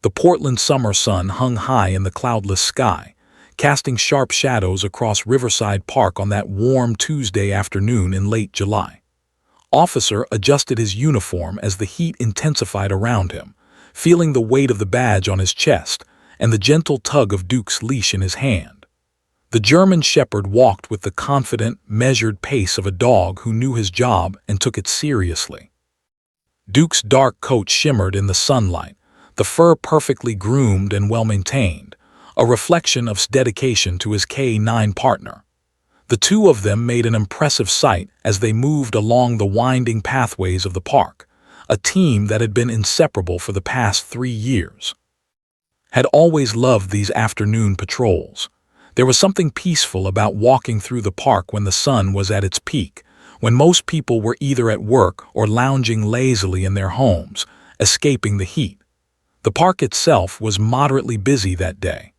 The Portland summer sun hung high in the cloudless sky, casting sharp shadows across Riverside Park on that warm Tuesday afternoon in late July. Officer adjusted his uniform as the heat intensified around him, feeling the weight of the badge on his chest and the gentle tug of Duke's leash in his hand. The German Shepherd walked with the confident, measured pace of a dog who knew his job and took it seriously. Duke's dark coat shimmered in the sunlight, the fur perfectly groomed and well-maintained, a reflection of dedication to his K9 partner. The two of them made an impressive sight as they moved along the winding pathways of the park, a team that had been inseparable for the past 3 years. Had always loved these afternoon patrols. There was something peaceful about walking through the park when the sun was at its peak, when most people were either at work or lounging lazily in their homes, escaping the heat. The park itself was moderately busy that day.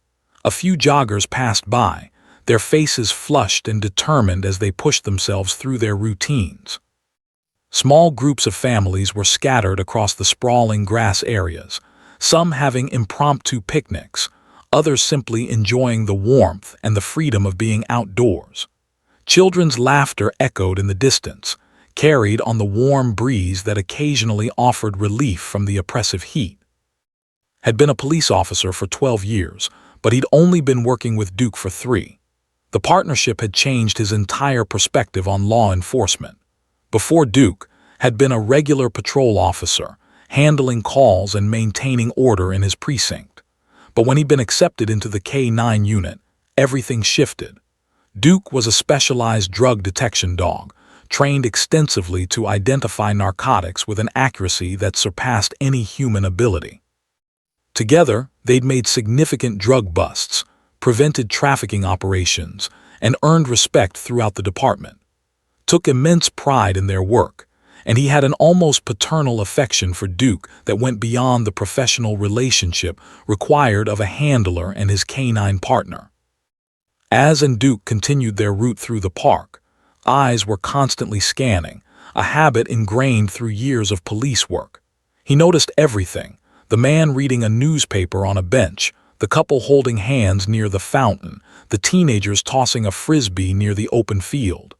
A few joggers passed by, their faces flushed and determined as they pushed themselves through their routines. Small groups of families were scattered across the sprawling grass areas, some having impromptu picnics, others simply enjoying the warmth and the freedom of being outdoors. Children's laughter echoed in the distance, carried on the warm breeze that occasionally offered relief from the oppressive heat. Had been a police officer for 12 years, but he'd only been working with Duke for 3. The partnership had changed his entire perspective on law enforcement. Before Duke, had been a regular patrol officer, handling calls and maintaining order in his precinct. But when he'd been accepted into the K9 unit, everything shifted. Duke was a specialized drug detection dog, trained extensively to identify narcotics with an accuracy that surpassed any human ability. Together, they'd made significant drug busts, prevented trafficking operations, and earned respect throughout the department. Took immense pride in their work, and he had an almost paternal affection for Duke that went beyond the professional relationship required of a handler and his canine partner. As and Duke continued their route through the park, eyes were constantly scanning, a habit ingrained through years of police work. He noticed everything: the man reading a newspaper on a bench, the couple holding hands near the fountain, the teenagers tossing a frisbee near the open field.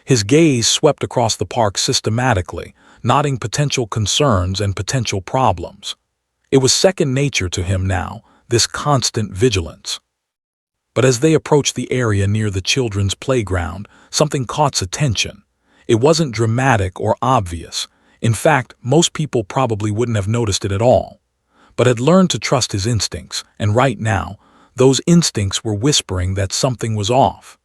His gaze swept across the park systematically, noting potential concerns and potential problems. It was second nature to him now, this constant vigilance. But as they approached the area near the children's playground, something caught his attention. It wasn't dramatic or obvious. In fact, most people probably wouldn't have noticed it at all, but had learned to trust his instincts, and right now, those instincts were whispering that something was off.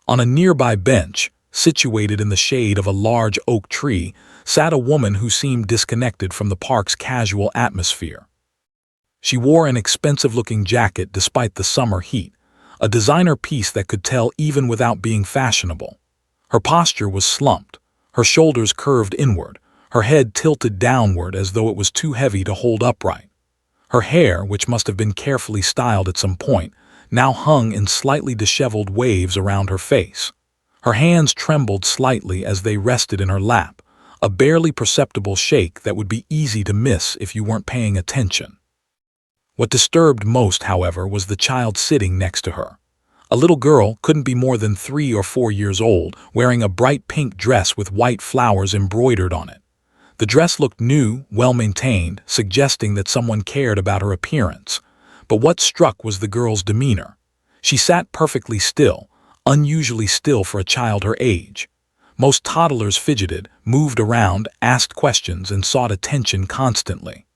On a nearby bench, situated in the shade of a large oak tree, sat a woman who seemed disconnected from the park's casual atmosphere. She wore an expensive-looking jacket despite the summer heat, a designer piece that could tell even without being fashionable. Her posture was slumped, her shoulders curved inward, her head tilted downward as though it was too heavy to hold upright. Her hair, which must have been carefully styled at some point, now hung in slightly disheveled waves around her face. Her hands trembled slightly as they rested in her lap, a barely perceptible shake that would be easy to miss if you weren't paying attention. What disturbed most, however, was the child sitting next to her. A little girl, couldn't be more than 3 or 4 years old, wearing a bright pink dress with white flowers embroidered on it. The dress looked new, well-maintained, suggesting that someone cared about her appearance. But what struck was the girl's demeanor. She sat perfectly still, unusually still for a child her age. Most toddlers fidgeted, moved around, asked questions, and sought attention constantly.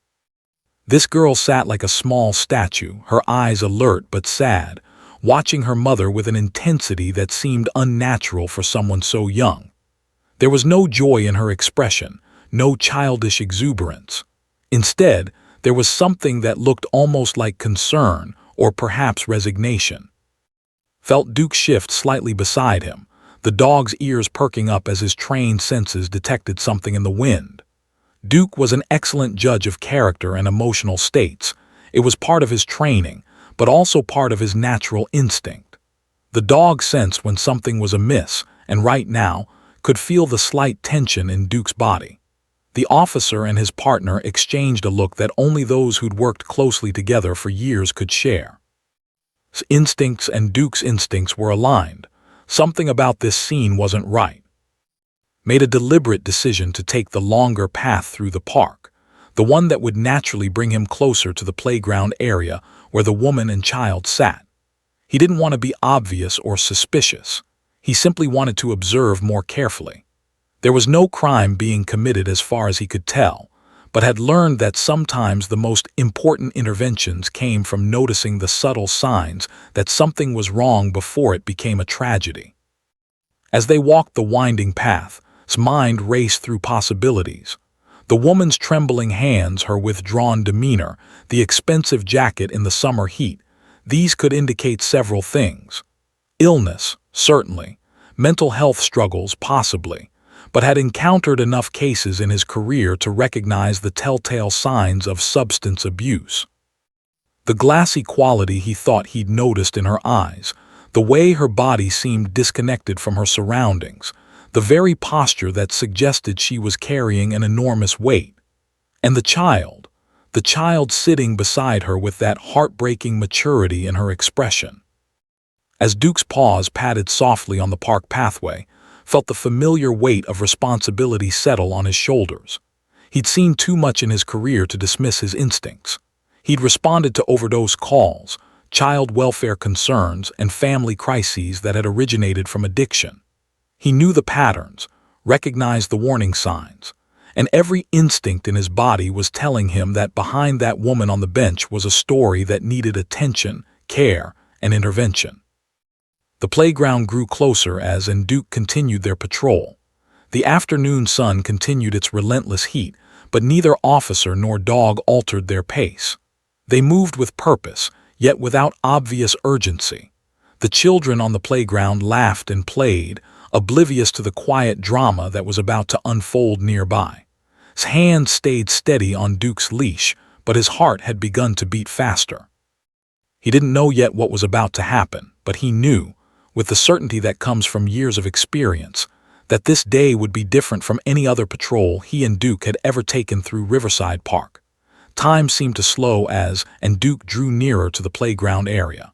This girl sat like a small statue, her eyes alert but sad, watching her mother with an intensity that seemed unnatural for someone so young. There was no joy in her expression, no childish exuberance. Instead, there was something that looked almost like concern or perhaps resignation. Felt Duke shift slightly beside him, the dog's ears perking up as his trained senses detected something in the wind. Duke was an excellent judge of character and emotional states. It was part of his training, but also part of his natural instinct. The dog sensed when something was amiss, and right now, could feel the slight tension in Duke's body. The officer and his partner exchanged a look that only those who'd worked closely together for years could share. Instincts and Duke's instincts were aligned. Something about this scene wasn't right. Made a deliberate decision to take the longer path through the park, the one that would naturally bring him closer to the playground area where the woman and child sat. He didn't want to be obvious or suspicious. He simply wanted to observe more carefully. There was no crime being committed as far as he could tell, but had learned that sometimes the most important interventions came from noticing the subtle signs that something was wrong before it became a tragedy. As they walked the winding path, his mind raced through possibilities. The woman's trembling hands, her withdrawn demeanor, the expensive jacket in the summer heat, these could indicate several things. Illness, certainly. Mental health struggles, possibly. But had encountered enough cases in his career to recognize the telltale signs of substance abuse. The glassy quality he thought he'd noticed in her eyes, the way her body seemed disconnected from her surroundings, the very posture that suggested she was carrying an enormous weight. And the child sitting beside her with that heartbreaking maturity in her expression. As Duke's paws patted softly on the park pathway, felt the familiar weight of responsibility settle on his shoulders. He'd seen too much in his career to dismiss his instincts. He'd responded to overdose calls, child welfare concerns, and family crises that had originated from addiction. He knew the patterns, recognized the warning signs, and every instinct in his body was telling him that behind that woman on the bench was a story that needed attention, care, and intervention. The playground grew closer as Duke continued their patrol. The afternoon sun continued its relentless heat, but neither officer nor dog altered their pace. They moved with purpose, yet without obvious urgency. The children on the playground laughed and played, oblivious to the quiet drama that was about to unfold nearby. His hand stayed steady on Duke's leash, but his heart had begun to beat faster. He didn't know yet what was about to happen, but he knew, with the certainty that comes from years of experience, that this day would be different from any other patrol he and Duke had ever taken through Riverside Park. Time seemed to slow as Duke drew nearer to the playground area.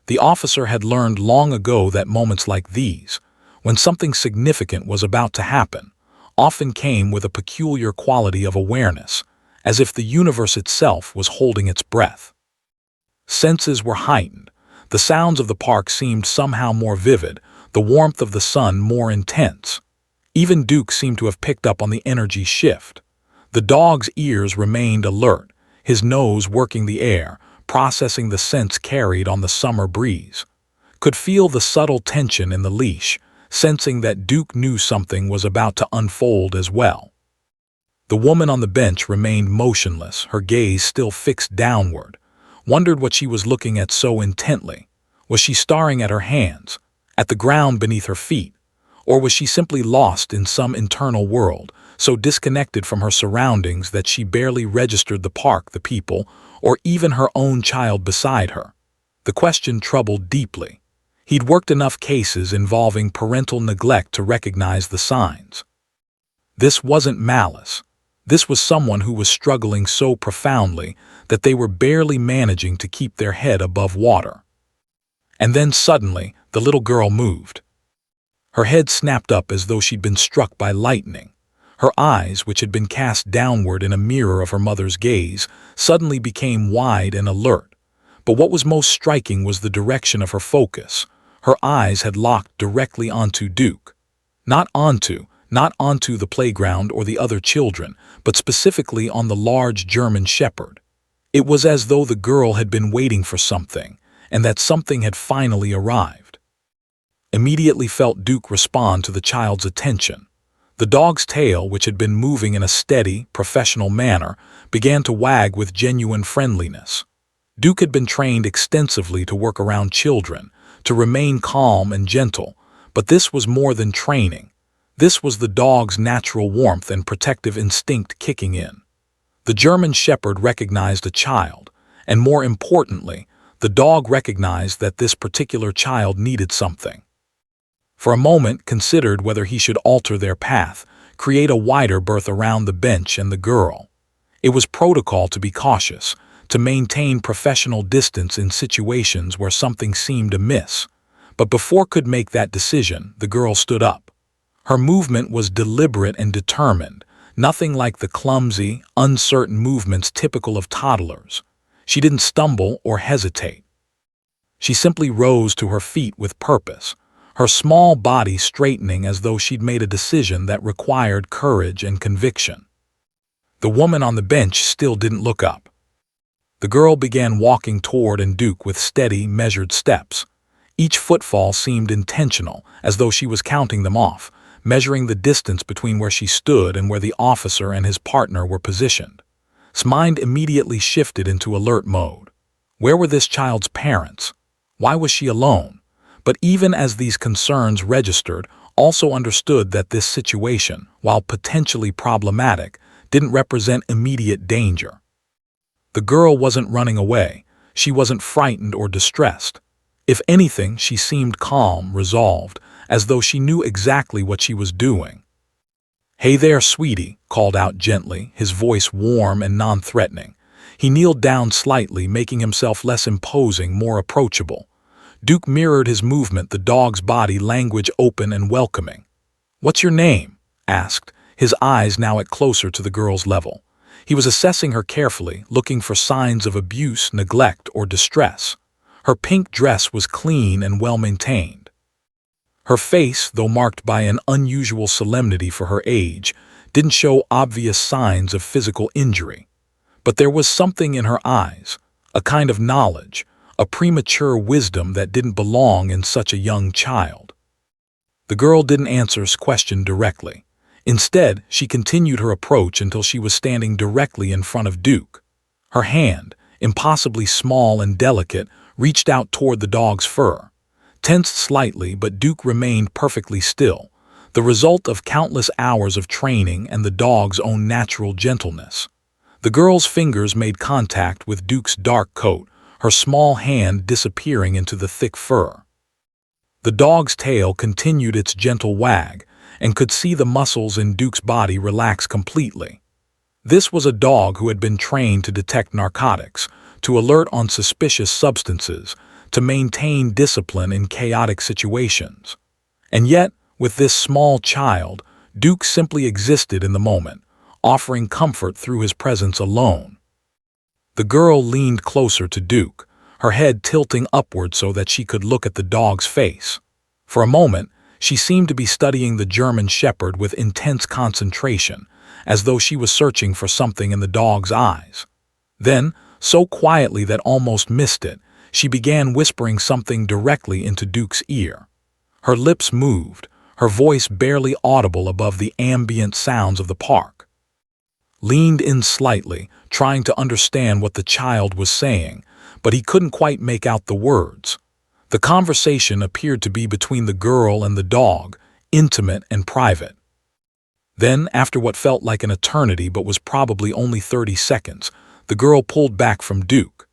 The officer had learned long ago that moments like these, when something significant was about to happen, often came with a peculiar quality of awareness, as if the universe itself was holding its breath. Senses were heightened. The sounds of the park seemed somehow more vivid, the warmth of the sun more intense. Even Duke seemed to have picked up on the energy shift. The dog's ears remained alert, his nose working the air, processing the scents carried on the summer breeze. Could feel the subtle tension in the leash, sensing that Duke knew something was about to unfold as well. The woman on the bench remained motionless, her gaze still fixed downward. Wondered what she was looking at so intently. Was she staring at her hands, at the ground beneath her feet, or was she simply lost in some internal world, so disconnected from her surroundings that she barely registered the park, the people, or even her own child beside her? The question troubled deeply. He'd worked enough cases involving parental neglect to recognize the signs. This wasn't malice. This was someone who was struggling so profoundly that they were barely managing to keep their head above water. And then suddenly, the little girl moved. Her head snapped up as though she'd been struck by lightning. Her eyes, which had been cast downward in a mirror of her mother's gaze, suddenly became wide and alert. But what was most striking was the direction of her focus. Her eyes had locked directly onto Duke. Not onto the playground or the other children, but specifically on the large German shepherd. It was as though the girl had been waiting for something, and that something had finally arrived. Immediately felt Duke respond to the child's attention. The dog's tail, which had been moving in a steady, professional manner, began to wag with genuine friendliness. Duke had been trained extensively to work around children, to remain calm and gentle, but this was more than training. This was the dog's natural warmth and protective instinct kicking in. The German shepherd recognized a child, and more importantly, the dog recognized that this particular child needed something. For a moment considered whether he should alter their path, create a wider berth around the bench and the girl. It was protocol to be cautious, to maintain professional distance in situations where something seemed amiss. But before could make that decision, the girl stood up. Her movement was deliberate and determined, nothing like the clumsy, uncertain movements typical of toddlers. She didn't stumble or hesitate. She simply rose to her feet with purpose, her small body straightening as though she'd made a decision that required courage and conviction. The woman on the bench still didn't look up. The girl began walking toward Duke with steady, measured steps. Each footfall seemed intentional, as though she was counting them off, measuring the distance between where she stood and where the officer and his partner were positioned. His mind immediately shifted into alert mode. Where were this child's parents? Why was she alone? But even as these concerns registered, also understood that this situation, while potentially problematic, didn't represent immediate danger. The girl wasn't running away. She wasn't frightened or distressed. If anything, she seemed calm, resolved, as though she knew exactly what she was doing. "Hey there, sweetie," called out gently, his voice warm and non-threatening. He kneeled down slightly, making himself less imposing, more approachable. Duke mirrored his movement, the dog's body language open and welcoming. "What's your name?" asked, his eyes now at closer to the girl's level. He was assessing her carefully, looking for signs of abuse, neglect, or distress. Her pink dress was clean and well-maintained. Her face, though marked by an unusual solemnity for her age, didn't show obvious signs of physical injury. But there was something in her eyes, a kind of knowledge, a premature wisdom that didn't belong in such a young child. The girl didn't answer his question directly. Instead, she continued her approach until she was standing directly in front of Duke. Her hand, impossibly small and delicate, reached out toward the dog's fur. Tensed slightly, but Duke remained perfectly still, the result of countless hours of training and the dog's own natural gentleness. The girl's fingers made contact with Duke's dark coat, her small hand disappearing into the thick fur. The dog's tail continued its gentle wag, and could see the muscles in Duke's body relax completely. This was a dog who had been trained to detect narcotics, to alert on suspicious substances, to maintain discipline in chaotic situations. And yet, with this small child, Duke simply existed in the moment, offering comfort through his presence alone. The girl leaned closer to Duke, her head tilting upward so that she could look at the dog's face. For a moment, she seemed to be studying the German Shepherd with intense concentration, as though she was searching for something in the dog's eyes. Then, so quietly that almost missed it, she began whispering something directly into Duke's ear. Her lips moved, her voice barely audible above the ambient sounds of the park. Leaned in slightly, trying to understand what the child was saying, but he couldn't quite make out the words. The conversation appeared to be between the girl and the dog, intimate and private. Then, after what felt like an eternity but was probably only 30 seconds, the girl pulled back from Duke.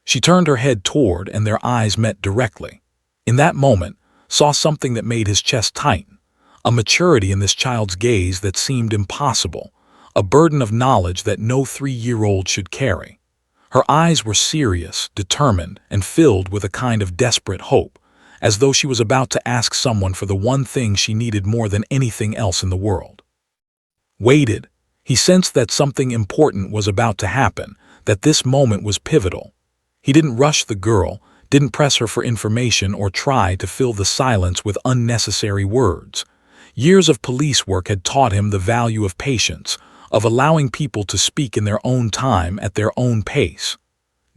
She turned her head toward, and their eyes met directly. In that moment, saw something that made his chest tighten, a maturity in this child's gaze that seemed impossible, a burden of knowledge that no 3-year-old should carry. Her eyes were serious, determined, and filled with a kind of desperate hope, as though she was about to ask someone for the one thing she needed more than anything else in the world. Waited. He sensed that something important was about to happen, that this moment was pivotal. He didn't rush the girl, didn't press her for information or try to fill the silence with unnecessary words. Years of police work had taught him the value of patience, of allowing people to speak in their own time at their own pace.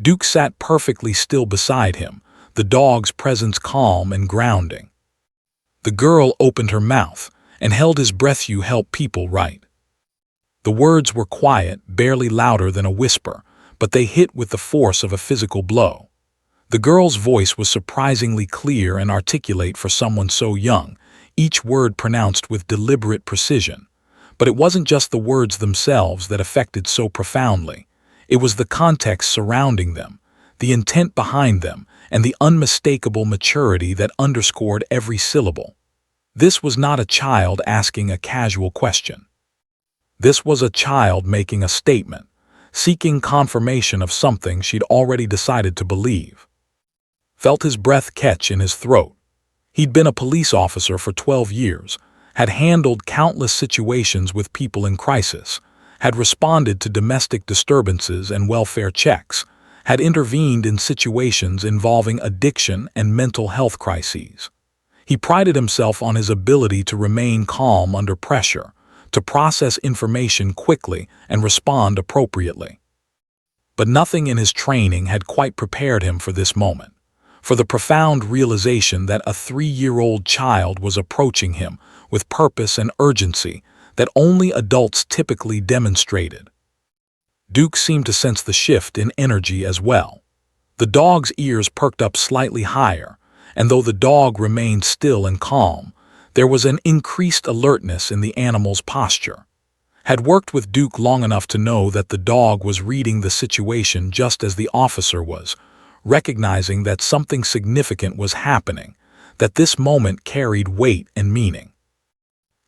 Duke sat perfectly still beside him, the dog's presence calm and grounding. The girl opened her mouth and held his breath. "You help people, right?" The words were quiet, barely louder than a whisper, but they hit with the force of a physical blow. The girl's voice was surprisingly clear and articulate for someone so young, each word pronounced with deliberate precision. But it wasn't just the words themselves that affected so profoundly. It was the context surrounding them, the intent behind them, and the unmistakable maturity that underscored every syllable. This was not a child asking a casual question. This was a child making a statement, seeking confirmation of something she'd already decided to believe. Felt his breath catch in his throat. He'd been a police officer for 12 years, had handled countless situations with people in crisis, had responded to domestic disturbances and welfare checks, had intervened in situations involving addiction and mental health crises. He prided himself on his ability to remain calm under pressure, to process information quickly and respond appropriately. But nothing in his training had quite prepared him for this moment, for the profound realization that a 3-year-old child was approaching him with purpose and urgency that only adults typically demonstrated. Duke seemed to sense the shift in energy as well. The dog's ears perked up slightly higher, and though the dog remained still and calm, there was an increased alertness in the animal's posture. Had worked with Duke long enough to know that the dog was reading the situation just as the officer was, recognizing that something significant was happening, that this moment carried weight and meaning.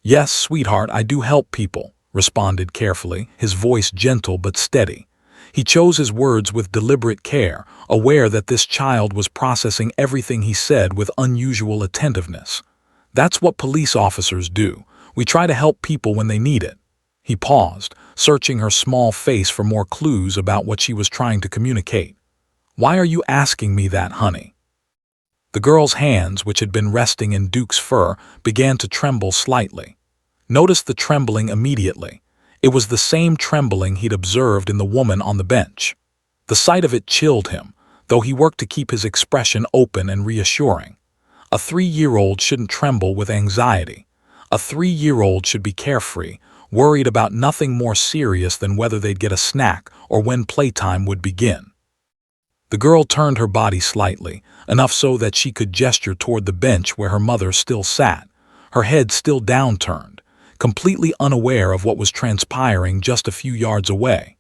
"Yes, sweetheart, I do help people," responded carefully, his voice gentle but steady. He chose his words with deliberate care, aware that this child was processing everything he said with unusual attentiveness. "That's what police officers do. We try to help people when they need it." He paused, searching her small face for more clues about what she was trying to communicate. "Why are you asking me that, honey?" The girl's hands, which had been resting in Duke's fur, began to tremble slightly. Notice the trembling immediately. It was the same trembling he'd observed in the woman on the bench. The sight of it chilled him, though he worked to keep his expression open and reassuring. A 3-year-old shouldn't tremble with anxiety. A 3-year-old should be carefree, worried about nothing more serious than whether they'd get a snack or when playtime would begin. The girl turned her body slightly, enough so that she could gesture toward the bench where her mother still sat, her head still downturned, completely unaware of what was transpiring just a few yards away.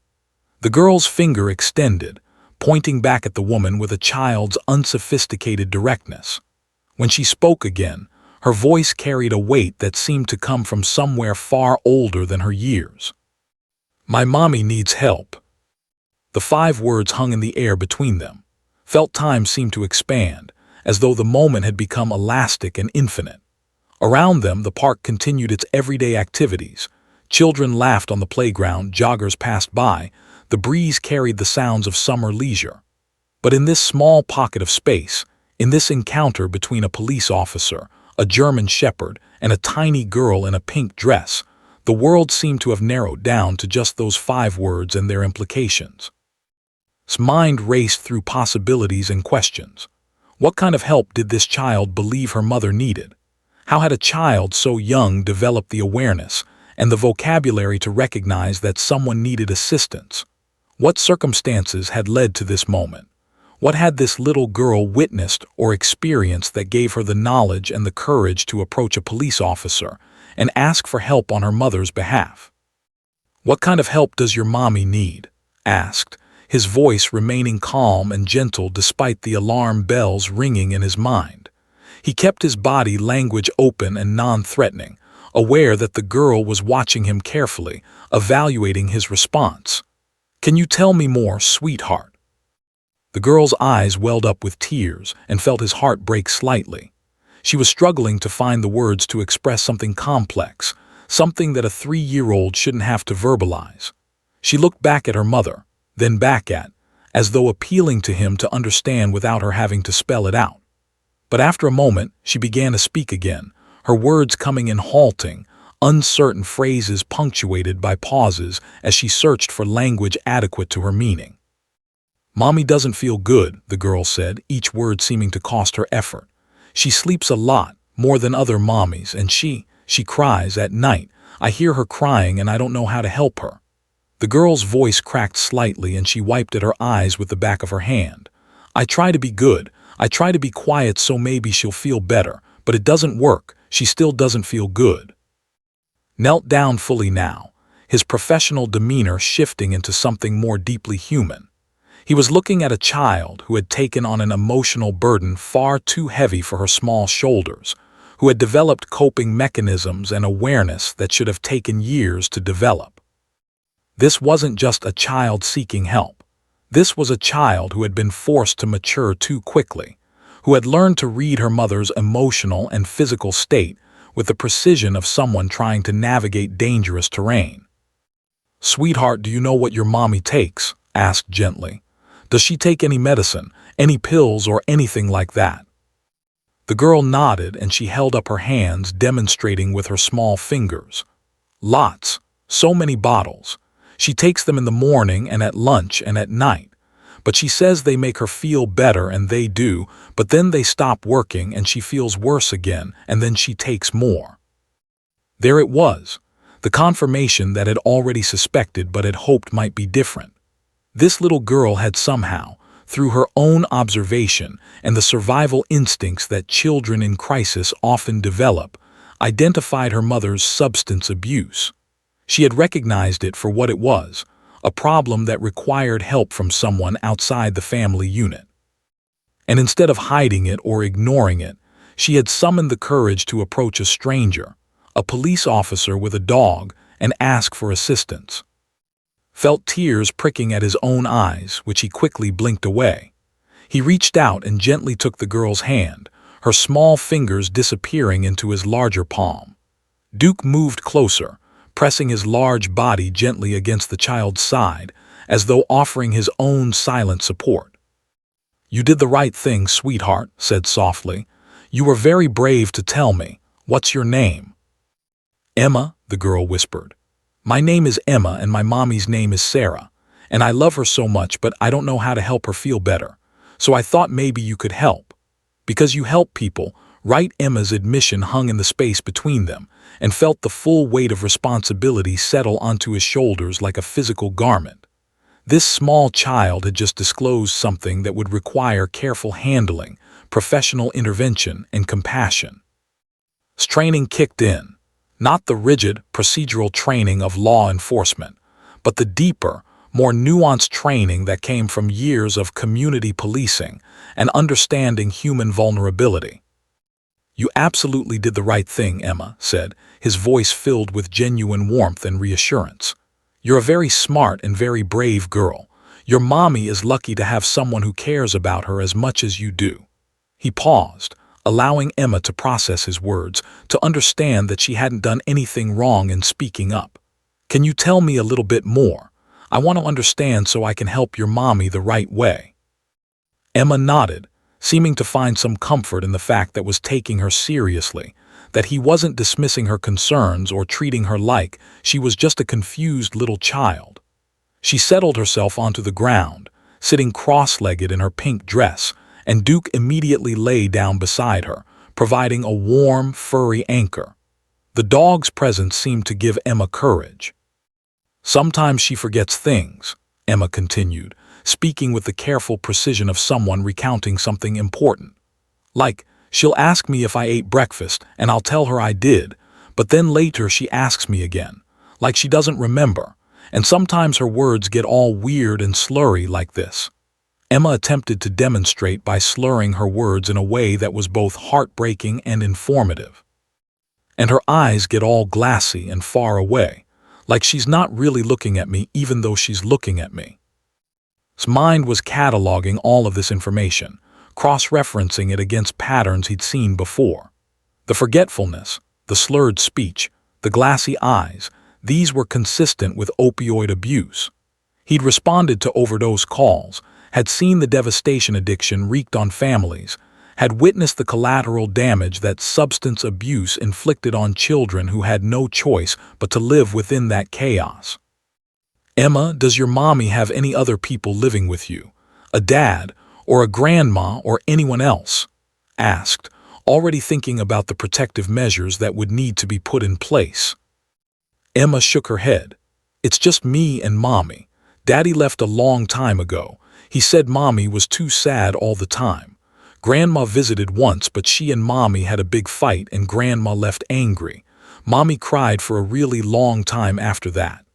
The girl's finger extended, pointing back at the woman with a child's unsophisticated directness. When she spoke again, her voice carried a weight that seemed to come from somewhere far older than her years. "My mommy needs help." The 5 words hung in the air between them. Felt time seemed to expand, as though the moment had become elastic and infinite. Around them, the park continued its everyday activities. Children laughed on the playground, joggers passed by, the breeze carried the sounds of summer leisure. But in this small pocket of space, in this encounter between a police officer, a German shepherd, and a tiny girl in a pink dress, the world seemed to have narrowed down to just those 5 words and their implications. His mind raced through possibilities and questions. What kind of help did this child believe her mother needed? How had a child so young developed the awareness and the vocabulary to recognize that someone needed assistance? What circumstances had led to this moment? What had this little girl witnessed or experienced that gave her the knowledge and the courage to approach a police officer and ask for help on her mother's behalf? "What kind of help does your mommy need?" asked, his voice remaining calm and gentle despite the alarm bells ringing in his mind. He kept his body language open and non-threatening, aware that the girl was watching him carefully, evaluating his response. "Can you tell me more, sweetheart?" The girl's eyes welled up with tears and felt his heart break slightly. She was struggling to find the words to express something complex, something that a 3-year-old shouldn't have to verbalize. She looked back at her mother, then back at, as though appealing to him to understand without her having to spell it out. But after a moment, she began to speak again, her words coming in halting, uncertain phrases punctuated by pauses as she searched for language adequate to her meaning. "Mommy doesn't feel good," the girl said, each word seeming to cost her effort. "She sleeps a lot, more than other mommies, and she cries at night. I hear her crying and I don't know how to help her." The girl's voice cracked slightly and she wiped at her eyes with the back of her hand. "I try to be good. I try to be quiet so maybe she'll feel better, but it doesn't work. She still doesn't feel good." Knelt down fully now, his professional demeanor shifting into something more deeply human. He was looking at a child who had taken on an emotional burden far too heavy for her small shoulders, who had developed coping mechanisms and awareness that should have taken years to develop. This wasn't just a child seeking help. This was a child who had been forced to mature too quickly, who had learned to read her mother's emotional and physical state with the precision of someone trying to navigate dangerous terrain. "Sweetheart, do you know what your mommy takes?" asked gently. "Does she take any medicine, any pills or anything like that?" The girl nodded and she held up her hands, demonstrating with her small fingers. "Lots. So many bottles. She takes them in the morning and at lunch and at night. But she says they make her feel better, and they do, but then they stop working and she feels worse again, and then she takes more." There it was, the confirmation that had already suspected but had hoped might be different. This little girl had somehow, through her own observation and the survival instincts that children in crisis often develop, identified her mother's substance abuse. She had recognized it for what it was, a problem that required help from someone outside the family unit. And instead of hiding it or ignoring it, she had summoned the courage to approach a stranger, a police officer with a dog, and ask for assistance. Felt tears pricking at his own eyes, which he quickly blinked away. He reached out and gently took the girl's hand, her small fingers disappearing into his larger palm. Duke moved closer, pressing his large body gently against the child's side, as though offering his own silent support. "You did the right thing, sweetheart," said softly. "You were very brave to tell me. What's your name?" "Emma," the girl whispered. "My name is Emma and my mommy's name is Sarah, and I love her so much, but I don't know how to help her feel better. So I thought maybe you could help. Because you help people, right?" Emma's admission hung in the space between them, and felt the full weight of responsibility settle onto his shoulders like a physical garment. This small child had just disclosed something that would require careful handling, professional intervention, and compassion. Training kicked in, not the rigid, procedural training of law enforcement, but the deeper, more nuanced training that came from years of community policing and understanding human vulnerability. "You absolutely did the right thing," Emma said, his voice filled with genuine warmth and reassurance. "You're a very smart and very brave girl. Your mommy is lucky to have someone who cares about her as much as you do." He paused, allowing Emma to process his words, to understand that she hadn't done anything wrong in speaking up. "Can you tell me a little bit more? I want to understand so I can help your mommy the right way." Emma nodded, seeming to find some comfort in the fact that was taking her seriously, that he wasn't dismissing her concerns or treating her like she was just a confused little child. She settled herself onto the ground, sitting cross-legged in her pink dress, and Duke immediately lay down beside her, providing a warm, furry anchor. The dog's presence seemed to give Emma courage. "Sometimes she forgets things," Emma continued, speaking with the careful precision of someone recounting something important. "Like, she'll ask me if I ate breakfast, and I'll tell her I did, but then later she asks me again, like she doesn't remember, and sometimes her words get all weird and slurry like this." Emma attempted to demonstrate by slurring her words in a way that was both heartbreaking and informative. "And her eyes get all glassy and far away, like she's not really looking at me even though she's looking at me." His mind was cataloging all of this information, cross-referencing it against patterns he'd seen before. The forgetfulness, the slurred speech, the glassy eyes, these were consistent with opioid abuse. He'd responded to overdose calls, had seen the devastation addiction wreaked on families, had witnessed the collateral damage that substance abuse inflicted on children who had no choice but to live within that chaos. "Emma, does your mommy have any other people living with you? A dad, or a grandma, or anyone else?" asked, already thinking about the protective measures that would need to be put in place. Emma shook her head. "It's just me and Mommy. Daddy left a long time ago. He said Mommy was too sad all the time. Grandma visited once, but she and Mommy had a big fight and Grandma left angry. Mommy cried for a really long time after that."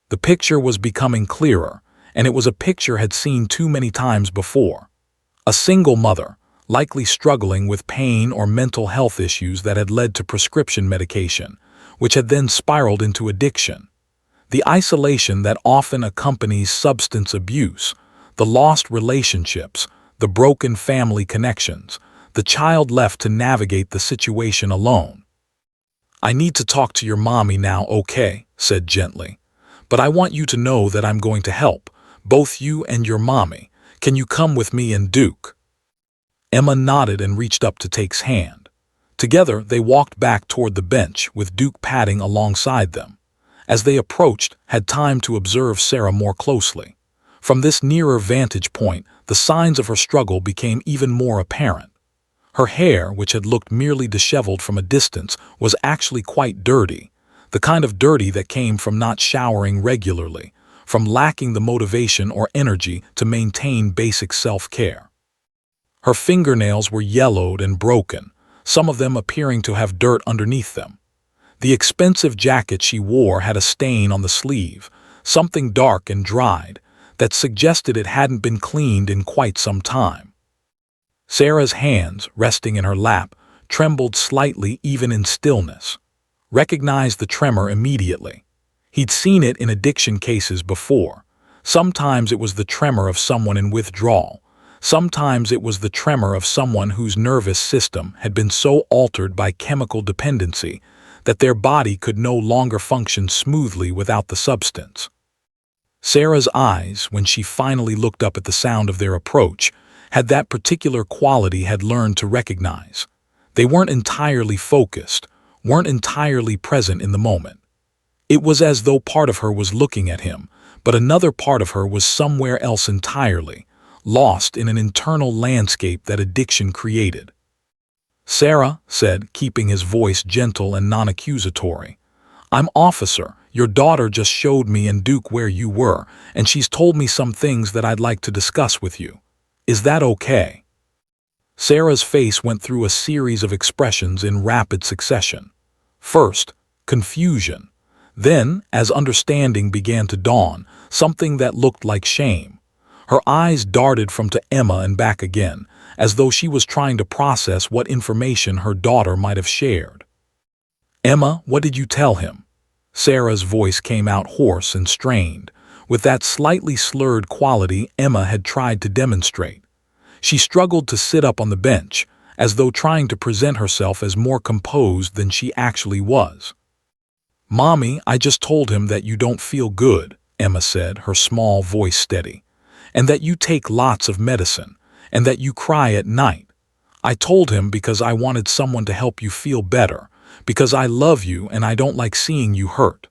The picture was becoming clearer, and it was a picture had seen too many times before. A single mother, likely struggling with pain or mental health issues that had led to prescription medication, which had then spiraled into addiction. The isolation that often accompanies substance abuse, the lost relationships, the broken family connections, the child left to navigate the situation alone. "I need to talk to your mommy now, okay?" said gently. "But I want you to know that I'm going to help, both you and your mommy. Can you come with me and Duke?" Emma nodded and reached up to Take's hand. Together, they walked back toward the bench, with Duke padding alongside them. As they approached, had time to observe Sarah more closely. From this nearer vantage point, the signs of her struggle became even more apparent. Her hair, which had looked merely disheveled from a distance, was actually quite dirty, the kind of dirty that came from not showering regularly, from lacking the motivation or energy to maintain basic self-care. Her fingernails were yellowed and broken, some of them appearing to have dirt underneath them. The expensive jacket she wore had a stain on the sleeve, something dark and dried, that suggested it hadn't been cleaned in quite some time. Sarah's hands, resting in her lap, trembled slightly even in stillness. Recognized the tremor immediately. He'd seen it in addiction cases before. Sometimes it was the tremor of someone in withdrawal. Sometimes it was the tremor of someone whose nervous system had been so altered by chemical dependency that their body could no longer function smoothly without the substance. Sarah's eyes, when she finally looked up at the sound of their approach, had that particular quality had learned to recognize. They weren't entirely focused, weren't entirely present in the moment. It was as though part of her was looking at him, but another part of her was somewhere else entirely, lost in an internal landscape that addiction created. "Sarah," said, keeping his voice gentle and non-accusatory, "I'm Officer. Your daughter just showed me and Duke where you were, and she's told me some things that I'd like to discuss with you. Is that okay?" Sarah's face went through a series of expressions in rapid succession. First, confusion. Then, as understanding began to dawn, something that looked like shame. Her eyes darted from to Emma and back again, as though she was trying to process what information her daughter might have shared. "Emma, what did you tell him?" Sarah's voice came out hoarse and strained, with that slightly slurred quality Emma had tried to demonstrate. She struggled to sit up on the bench, as though trying to present herself as more composed than she actually was. "Mommy, I just told him that you don't feel good," Emma said, her small voice steady, "and that you take lots of medicine, and that you cry at night. I told him because I wanted someone to help you feel better, because I love you and I don't like seeing you hurt."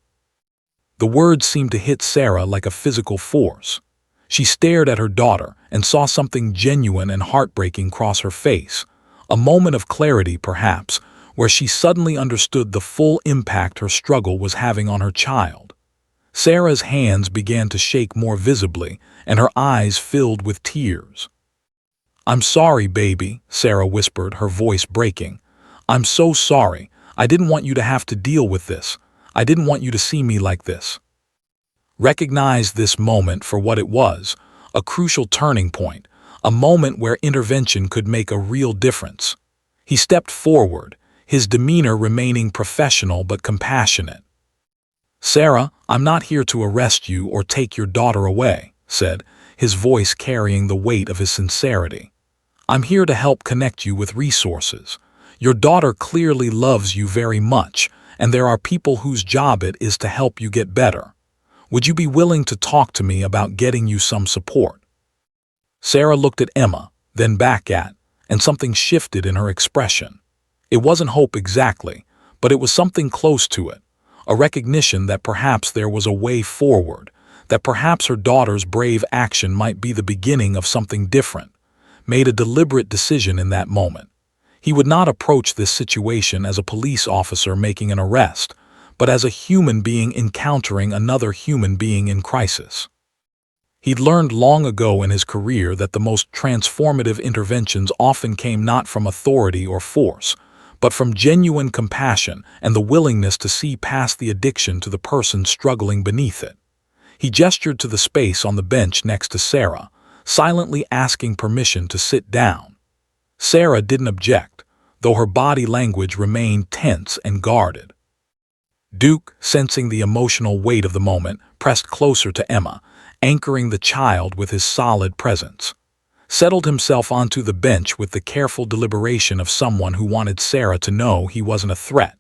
The words seemed to hit Sarah like a physical force. She stared at her daughter and saw something genuine and heartbreaking cross her face, a moment of clarity perhaps, where she suddenly understood the full impact her struggle was having on her child. Sarah's hands began to shake more visibly, and her eyes filled with tears. "I'm sorry, baby," Sarah whispered, her voice breaking. "I'm so sorry. I didn't want you to have to deal with this. I didn't want you to see me like this." Recognize this moment for what it was, a crucial turning point, a moment where intervention could make a real difference. He stepped forward, his demeanor remaining professional but compassionate. "Sarah, I'm not here to arrest you or take your daughter away," said, his voice carrying the weight of his sincerity. "I'm here to help connect you with resources. Your daughter clearly loves you very much, and there are people whose job it is to help you get better. Would you be willing to talk to me about getting you some support?" Sarah looked at Emma, then back at, and something shifted in her expression. It wasn't hope exactly, but it was something close to it, a recognition that perhaps there was a way forward, that perhaps her daughter's brave action might be the beginning of something different. Made a deliberate decision in that moment. He would not approach this situation as a police officer making an arrest, but as a human being encountering another human being in crisis. He'd learned long ago in his career that the most transformative interventions often came not from authority or force, but from genuine compassion and the willingness to see past the addiction to the person struggling beneath it. He gestured to the space on the bench next to Sarah, silently asking permission to sit down. Sarah didn't object, though her body language remained tense and guarded. Duke, sensing the emotional weight of the moment, pressed closer to Emma, anchoring the child with his solid presence. Settled himself onto the bench with the careful deliberation of someone who wanted Sarah to know he wasn't a threat.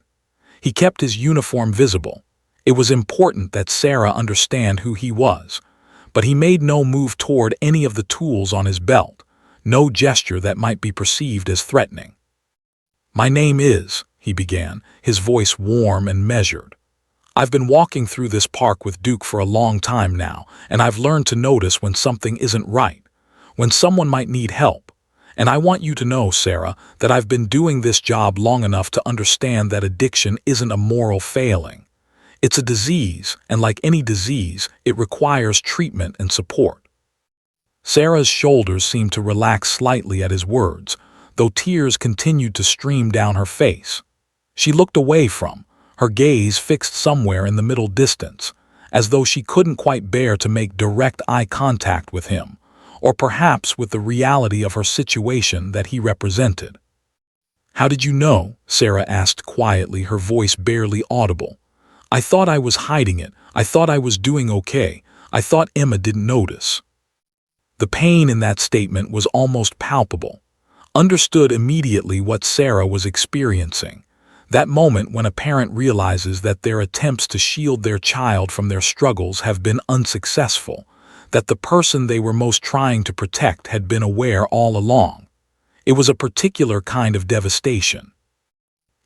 He kept his uniform visible. It was important that Sarah understand who he was, but he made no move toward any of the tools on his belt, no gesture that might be perceived as threatening. "My name is," he began, his voice warm and measured. "I've been walking through this park with Duke for a long time now, and I've learned to notice when something isn't right, when someone might need help. And I want you to know, Sarah, that I've been doing this job long enough to understand that addiction isn't a moral failing. It's a disease, and like any disease, it requires treatment and support." Sarah's shoulders seemed to relax slightly at his words, though tears continued to stream down her face. She looked away from, her gaze fixed somewhere in the middle distance, as though she couldn't quite bear to make direct eye contact with him, or perhaps with the reality of her situation that he represented. "How did you know?" Sarah asked quietly, her voice barely audible. "I thought I was hiding it. I thought I was doing okay. I thought Emma didn't notice." The pain in that statement was almost palpable. Understood immediately what Sarah was experiencing. That moment when a parent realizes that their attempts to shield their child from their struggles have been unsuccessful, that the person they were most trying to protect had been aware all along. It was a particular kind of devastation.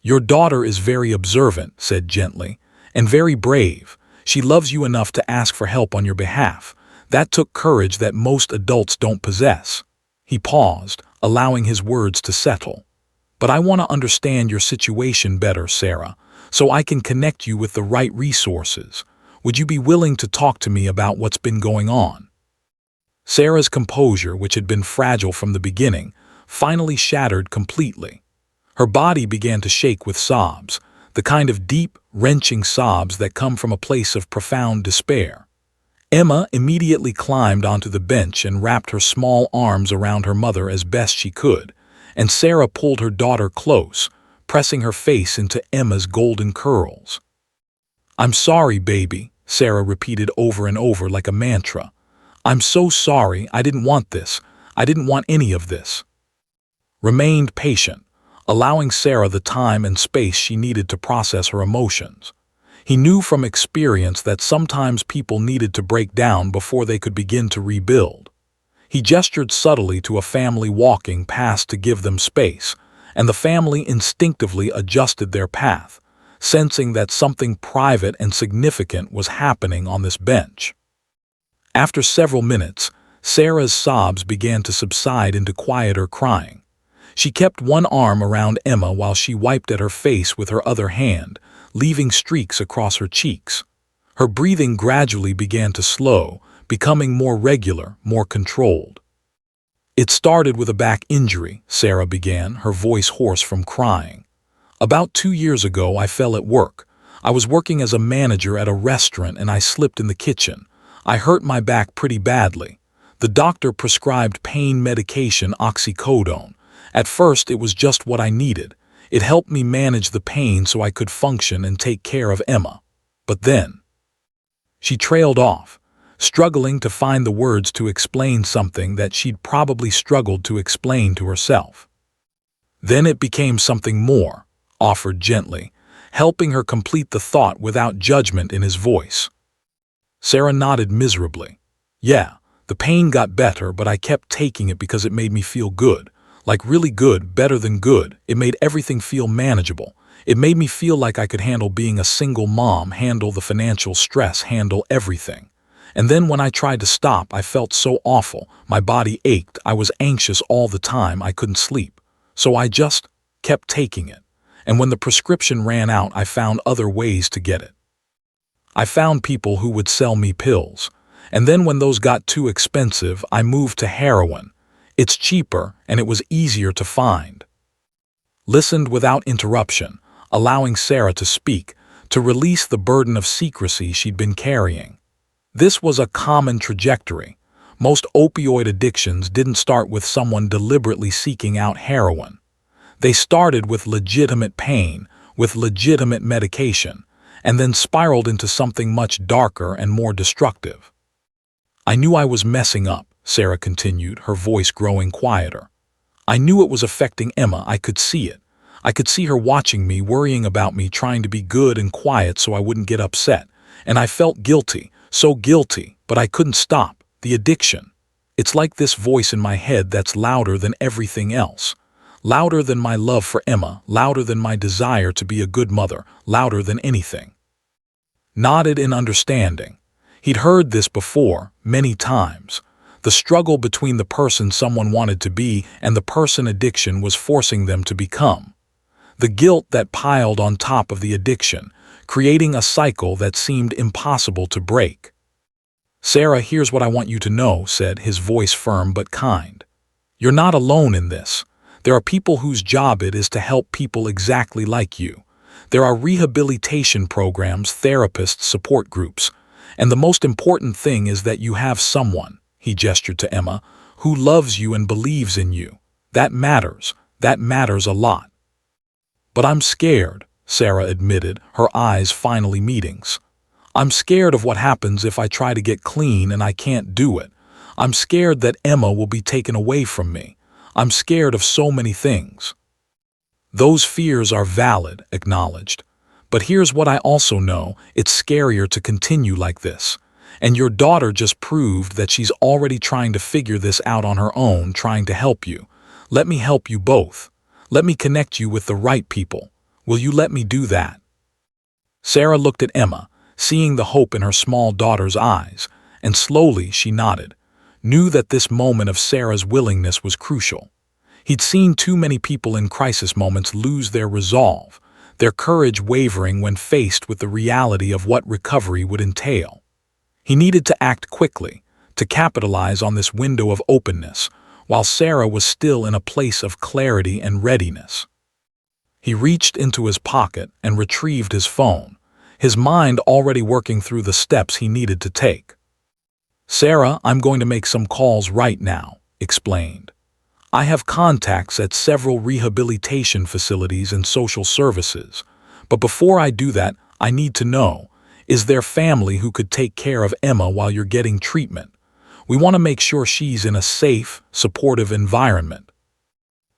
"Your daughter is very observant," said gently, "and very brave. She loves you enough to ask for help on your behalf. That took courage that most adults don't possess." He paused, allowing his words to settle. "But I want to understand your situation better, Sarah, so I can connect you with the right resources. Would you be willing to talk to me about what's been going on?" Sarah's composure, which had been fragile from the beginning, finally shattered completely. Her body began to shake with sobs, the kind of deep, wrenching sobs that come from a place of profound despair. Emma immediately climbed onto the bench and wrapped her small arms around her mother as best she could, and Sarah pulled her daughter close, pressing her face into Emma's golden curls. "I'm sorry, baby," Sarah repeated over and over like a mantra. "I'm so sorry. I didn't want this. I didn't want any of this." Remained patient, allowing Sarah the time and space she needed to process her emotions. He knew from experience that sometimes people needed to break down before they could begin to rebuild. He gestured subtly to a family walking past to give them space, and the family instinctively adjusted their path, sensing that something private and significant was happening on this bench. After several minutes, Sarah's sobs began to subside into quieter crying. She kept one arm around Emma while she wiped at her face with her other hand, leaving streaks across her cheeks. Her breathing gradually began to slow, becoming more regular, more controlled. "It started with a back injury," Sarah began, her voice hoarse from crying. "About 2 years ago, I fell at work. I was working as a manager at a restaurant and I slipped in the kitchen. I hurt my back pretty badly. The doctor prescribed pain medication, oxycodone. At first, it was just what I needed. It helped me manage the pain so I could function and take care of Emma. But then..." She trailed off, struggling to find the words to explain something that she'd probably struggled to explain to herself. "Then it became something more," offered gently, helping her complete the thought without judgment in his voice. Sarah nodded miserably. "Yeah, the pain got better, but I kept taking it because it made me feel good. Like really good, better than good. It made everything feel manageable. It made me feel like I could handle being a single mom, handle the financial stress, handle everything. And then when I tried to stop, I felt so awful. My body ached. I was anxious all the time. I couldn't sleep. So I just kept taking it. And when the prescription ran out, I found other ways to get it. I found people who would sell me pills. And then when those got too expensive, I moved to heroin. It's cheaper, and it was easier to find." Listened without interruption, allowing Sarah to speak, to release the burden of secrecy she'd been carrying. This was a common trajectory. Most opioid addictions didn't start with someone deliberately seeking out heroin. They started with legitimate pain, with legitimate medication, and then spiraled into something much darker and more destructive. I knew I was messing up, Sarah continued, her voice growing quieter. I knew it was affecting Emma. I could see it. I could see her watching me, worrying about me, trying to be good and quiet so I wouldn't get upset. And I felt guilty, so guilty, but I couldn't stop. The addiction. It's like this voice in my head that's louder than everything else. Louder than my love for Emma, louder than my desire to be a good mother, louder than anything. Nodded in understanding. He'd heard this before, many times. The struggle between the person someone wanted to be and the person addiction was forcing them to become. The guilt that piled on top of the addiction, creating a cycle that seemed impossible to break. Sarah, here's what I want you to know, said, his voice firm but kind. You're not alone in this. There are people whose job it is to help people exactly like you. There are rehabilitation programs, therapists, support groups. And the most important thing is that you have someone, he gestured to Emma, who loves you and believes in you. That matters. That matters a lot. But I'm scared, Sarah admitted, her eyes finally meeting. I'm scared of what happens if I try to get clean and I can't do it. I'm scared that Emma will be taken away from me. I'm scared of so many things. Those fears are valid, acknowledged. But here's what I also know, it's scarier to continue like this. And your daughter just proved that she's already trying to figure this out on her own, trying to help you. Let me help you both. Let me connect you with the right people. Will you let me do that? Sarah looked at Emma, seeing the hope in her small daughter's eyes, and slowly she nodded, knew that this moment of Sarah's willingness was crucial. He'd seen too many people in crisis moments lose their resolve, their courage wavering when faced with the reality of what recovery would entail. He needed to act quickly, to capitalize on this window of openness, while Sarah was still in a place of clarity and readiness. He reached into his pocket and retrieved his phone, his mind already working through the steps he needed to take. Sarah, I'm going to make some calls right now, explained. I have contacts at several rehabilitation facilities and social services, but before I do that, I need to know, is there family who could take care of Emma while you're getting treatment? We want to make sure she's in a safe, supportive environment.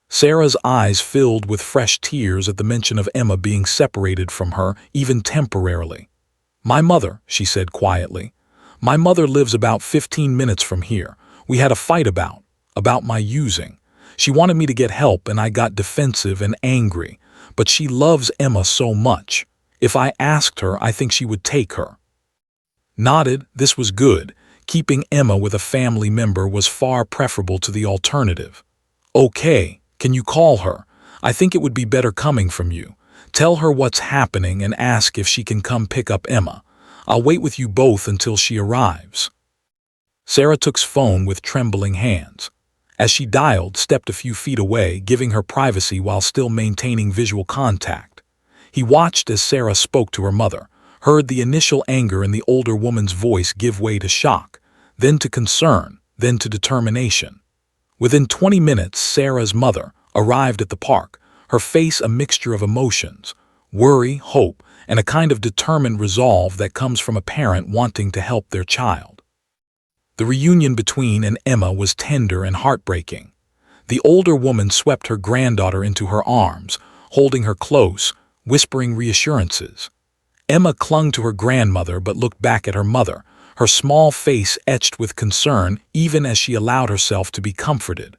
Sarah's eyes filled with fresh tears at the mention of Emma being separated from her, even temporarily. My mother, she said quietly. My mother lives about 15 minutes from here. We had a fight about my using. She wanted me to get help and I got defensive and angry, but she loves Emma so much. If I asked her, I think she would take her. Nodded, this was good. Keeping Emma with a family member was far preferable to the alternative. Okay, can you call her? I think it would be better coming from you. Tell her what's happening and ask if she can come pick up Emma. I'll wait with you both until she arrives. Sarah took's phone with trembling hands. As she dialed, stepped a few feet away, giving her privacy while still maintaining visual contact. He watched as Sarah spoke to her mother, heard the initial anger in the older woman's voice give way to shock, then to concern, then to determination. Within 20 minutes, Sarah's mother arrived at the park, her face a mixture of emotions, worry, hope, and a kind of determined resolve that comes from a parent wanting to help their child. The reunion between and Emma was tender and heartbreaking. The older woman swept her granddaughter into her arms, holding her close, whispering reassurances. Emma clung to her grandmother but looked back at her mother, her small face etched with concern even as she allowed herself to be comforted.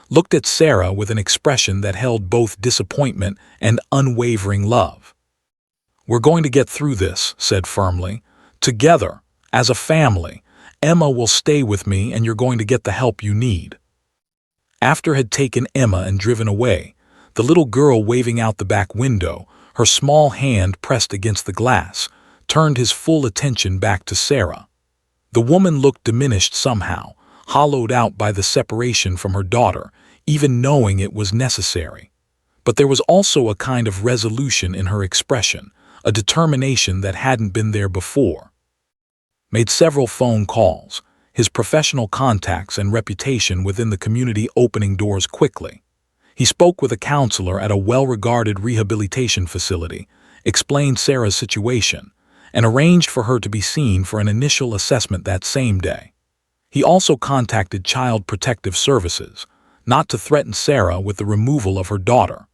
Looked at Sarah with an expression that held both disappointment and unwavering love. We're going to get through this, said firmly. Together, as a family, Emma will stay with me and you're going to get the help you need. After had taken Emma and driven away, the little girl waving out the back window, her small hand pressed against the glass, turned his full attention back to Sarah. The woman looked diminished somehow, hollowed out by the separation from her daughter, even knowing it was necessary. But there was also a kind of resolution in her expression, a determination that hadn't been there before. Made several phone calls, his professional contacts and reputation within the community opening doors quickly. He spoke with a counselor at a well-regarded rehabilitation facility, explained Sarah's situation, and arranged for her to be seen for an initial assessment that same day. He also contacted Child Protective Services, not to threaten Sarah with the removal of her daughter,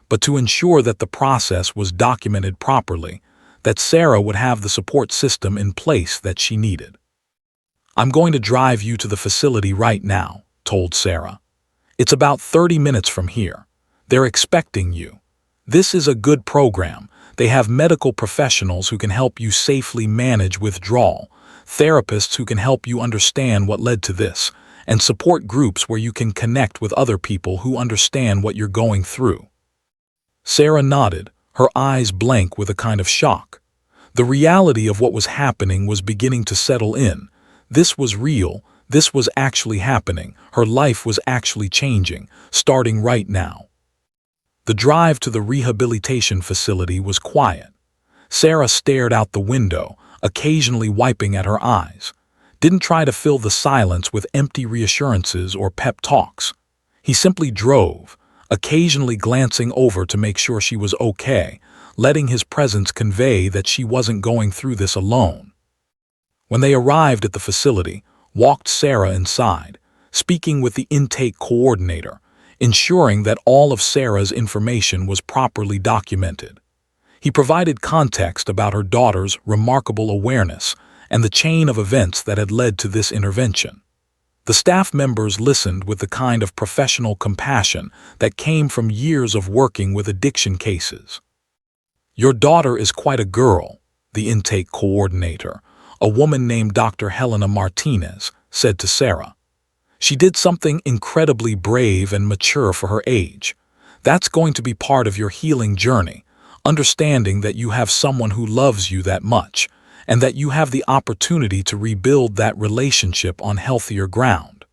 but to ensure that the process was documented properly, that Sarah would have the support system in place that she needed. "I'm going to drive you to the facility right now," told Sarah. "It's about 30 minutes from here. They're expecting you. This is a good program. They have medical professionals who can help you safely manage withdrawal, therapists who can help you understand what led to this, and support groups where you can connect with other people who understand what you're going through." Sarah nodded, her eyes blank with a kind of shock. The reality of what was happening was beginning to settle in. This was real. This was actually happening. Her life was actually changing, starting right now. The drive to the rehabilitation facility was quiet. Sarah stared out the window, occasionally wiping at her eyes. Didn't try to fill the silence with empty reassurances or pep talks. He simply drove, occasionally glancing over to make sure she was okay, letting his presence convey that she wasn't going through this alone. When they arrived at the facility, walked Sarah inside, speaking with the intake coordinator, ensuring that all of Sarah's information was properly documented. He provided context about her daughter's remarkable awareness and the chain of events that had led to this intervention. The staff members listened with the kind of professional compassion that came from years of working with addiction cases. "Your daughter is quite a girl," the intake coordinator, a woman named Dr. Helena Martinez, said to Sarah. "She did something incredibly brave and mature for her age. That's going to be part of your healing journey, understanding that you have someone who loves you that much, and that you have the opportunity to rebuild that relationship on healthier ground."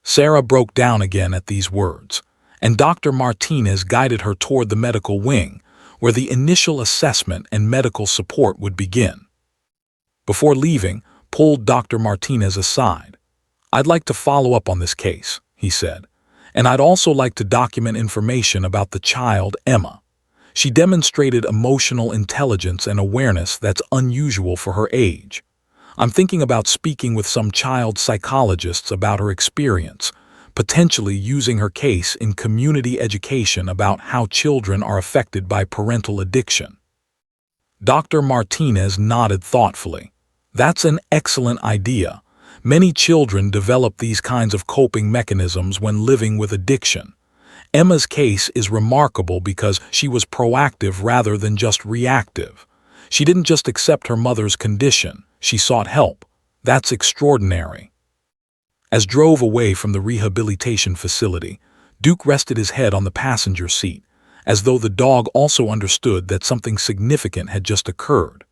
Sarah broke down again at these words, and Dr. Martinez guided her toward the medical wing, where the initial assessment and medical support would begin. Before leaving, pulled Dr. Martinez aside. "I'd like to follow up on this case," he said, "and I'd also like to document information about the child, Emma. She demonstrated emotional intelligence and awareness that's unusual for her age. I'm thinking about speaking with some child psychologists about her experience, potentially using her case in community education about how children are affected by parental addiction." Dr. Martinez nodded thoughtfully. "That's an excellent idea. Many children develop these kinds of coping mechanisms when living with addiction. Emma's case is remarkable because she was proactive rather than just reactive. She didn't just accept her mother's condition, she sought help. That's extraordinary." As drove away from the rehabilitation facility, Duke rested his head on the passenger seat, as though the dog also understood that something significant had just occurred.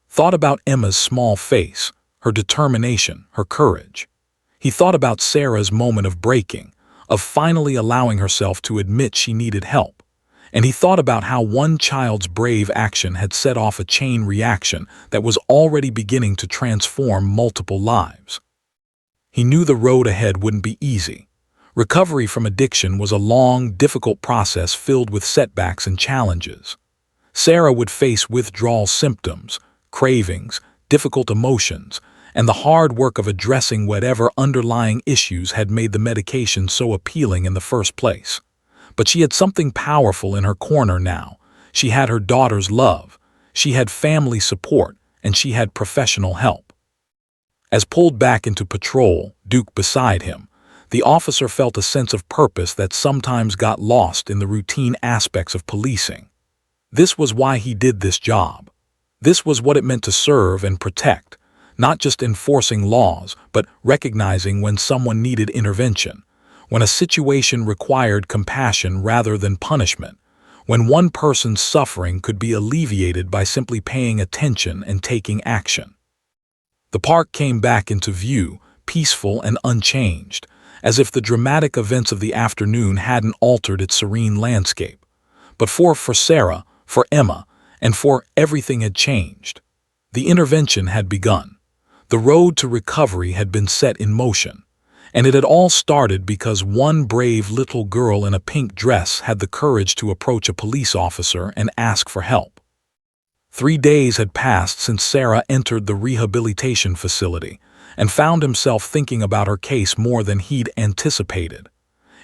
Thought about Emma's small face, her determination, her courage. He thought about Sarah's moment of breaking, of finally allowing herself to admit she needed help. And he thought about how one child's brave action had set off a chain reaction that was already beginning to transform multiple lives. He knew the road ahead wouldn't be easy. Recovery from addiction was a long, difficult process filled with setbacks and challenges. Sarah would face withdrawal symptoms, cravings, difficult emotions, and the hard work of addressing whatever underlying issues had made the medication so appealing in the first place. But she had something powerful in her corner now. She had her daughter's love, she had family support, and she had professional help. As pulled back into patrol, Duke beside him, the officer felt a sense of purpose that sometimes got lost in the routine aspects of policing. This was why he did this job. This was what it meant to serve and protect, not just enforcing laws, but recognizing when someone needed intervention, when a situation required compassion rather than punishment, when one person's suffering could be alleviated by simply paying attention and taking action. The park came back into view, peaceful and unchanged, as if the dramatic events of the afternoon hadn't altered its serene landscape. But for Sarah, for Emma, and for everything had changed. The intervention had begun. The road to recovery had been set in motion, and it had all started because one brave little girl in a pink dress had the courage to approach a police officer and ask for help. 3 days had passed since Sarah entered the rehabilitation facility and found himself thinking about her case more than he'd anticipated.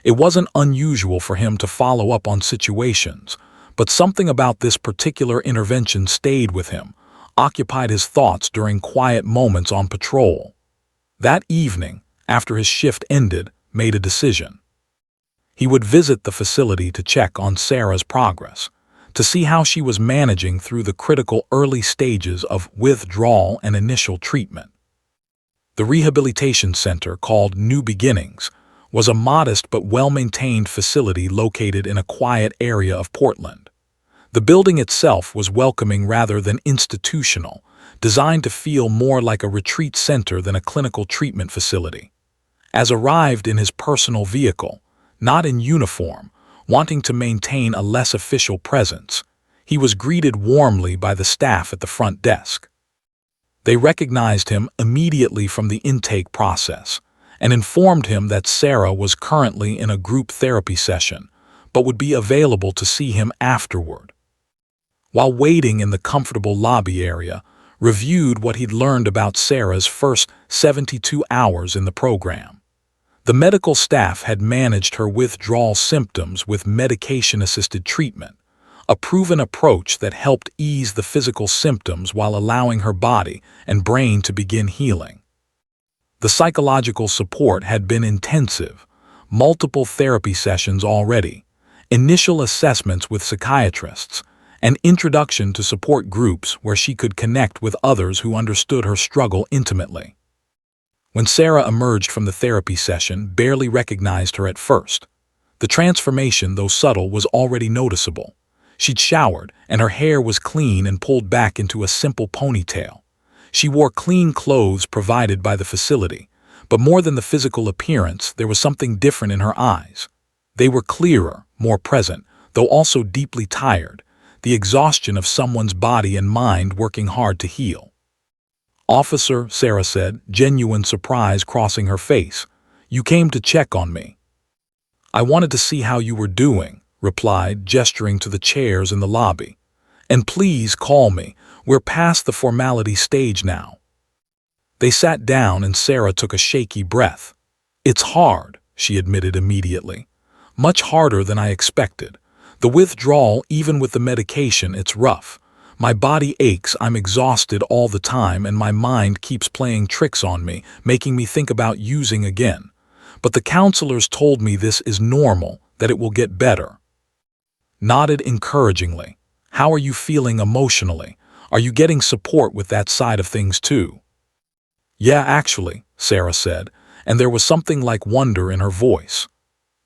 It wasn't unusual for him to follow up on situations, but something about this particular intervention stayed with him, occupied his thoughts during quiet moments on patrol. That evening, after his shift ended, made a decision. He would visit the facility to check on Sarah's progress, to see how she was managing through the critical early stages of withdrawal and initial treatment. The rehabilitation center, called New Beginnings, was a modest but well-maintained facility located in a quiet area of Portland. The building itself was welcoming rather than institutional, designed to feel more like a retreat center than a clinical treatment facility. As arrived in his personal vehicle, not in uniform, wanting to maintain a less official presence, he was greeted warmly by the staff at the front desk. They recognized him immediately from the intake process and informed him that Sarah was currently in a group therapy session, but would be available to see him afterward. While waiting in the comfortable lobby area, reviewed what he'd learned about Sarah's first 72 hours in the program. The medical staff had managed her withdrawal symptoms with medication-assisted treatment, a proven approach that helped ease the physical symptoms while allowing her body and brain to begin healing. The psychological support had been intensive, multiple therapy sessions already, initial assessments with psychiatrists, and introduction to support groups where she could connect with others who understood her struggle intimately. When Sarah emerged from the therapy session, barely recognized her at first. The transformation, though subtle, was already noticeable. She'd showered, and her hair was clean and pulled back into a simple ponytail. She wore clean clothes provided by the facility, but more than the physical appearance, there was something different in her eyes. They were clearer, more present, though also deeply tired, the exhaustion of someone's body and mind working hard to heal. "Officer," Sarah said, genuine surprise crossing her face, "you came to check on me." "I wanted to see how you were doing," replied, gesturing to the chairs in the lobby. "And please call me. We're past the formality stage now." They sat down and Sarah took a shaky breath. "It's hard," she admitted immediately. "Much harder than I expected. The withdrawal, even with the medication, it's rough. My body aches, I'm exhausted all the time, and my mind keeps playing tricks on me, making me think about using again. But the counselors told me this is normal, that it will get better." Nodded encouragingly. "How are you feeling emotionally? Are you getting support with that side of things too?" "Yeah, actually," Sarah said, and there was something like wonder in her voice.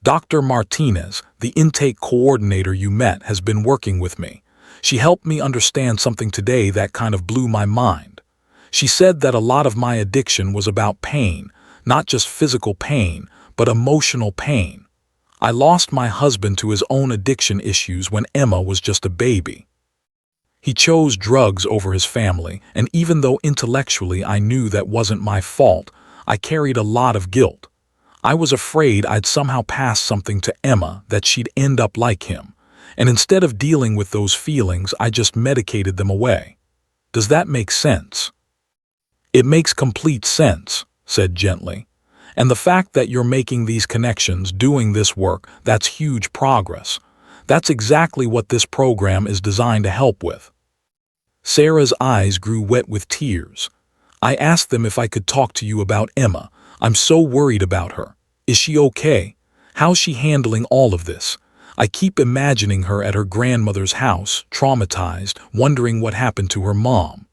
"Dr. Martinez, the intake coordinator you met, has been working with me. She helped me understand something today that kind of blew my mind. She said that a lot of my addiction was about pain, not just physical pain, but emotional pain. I lost my husband to his own addiction issues when Emma was just a baby. He chose drugs over his family, and even though intellectually I knew that wasn't my fault, I carried a lot of guilt. I was afraid I'd somehow pass something to Emma that she'd end up like him, and instead of dealing with those feelings, I just medicated them away. Does that make sense?" "It makes complete sense," said gently. "And the fact that you're making these connections, doing this work, that's huge progress. That's exactly what this program is designed to help with." Sarah's eyes grew wet with tears. "I asked them if I could talk to you about Emma. I'm so worried about her. Is she okay? How's she handling all of this? I keep imagining her at her grandmother's house, traumatized, wondering what happened to her mom."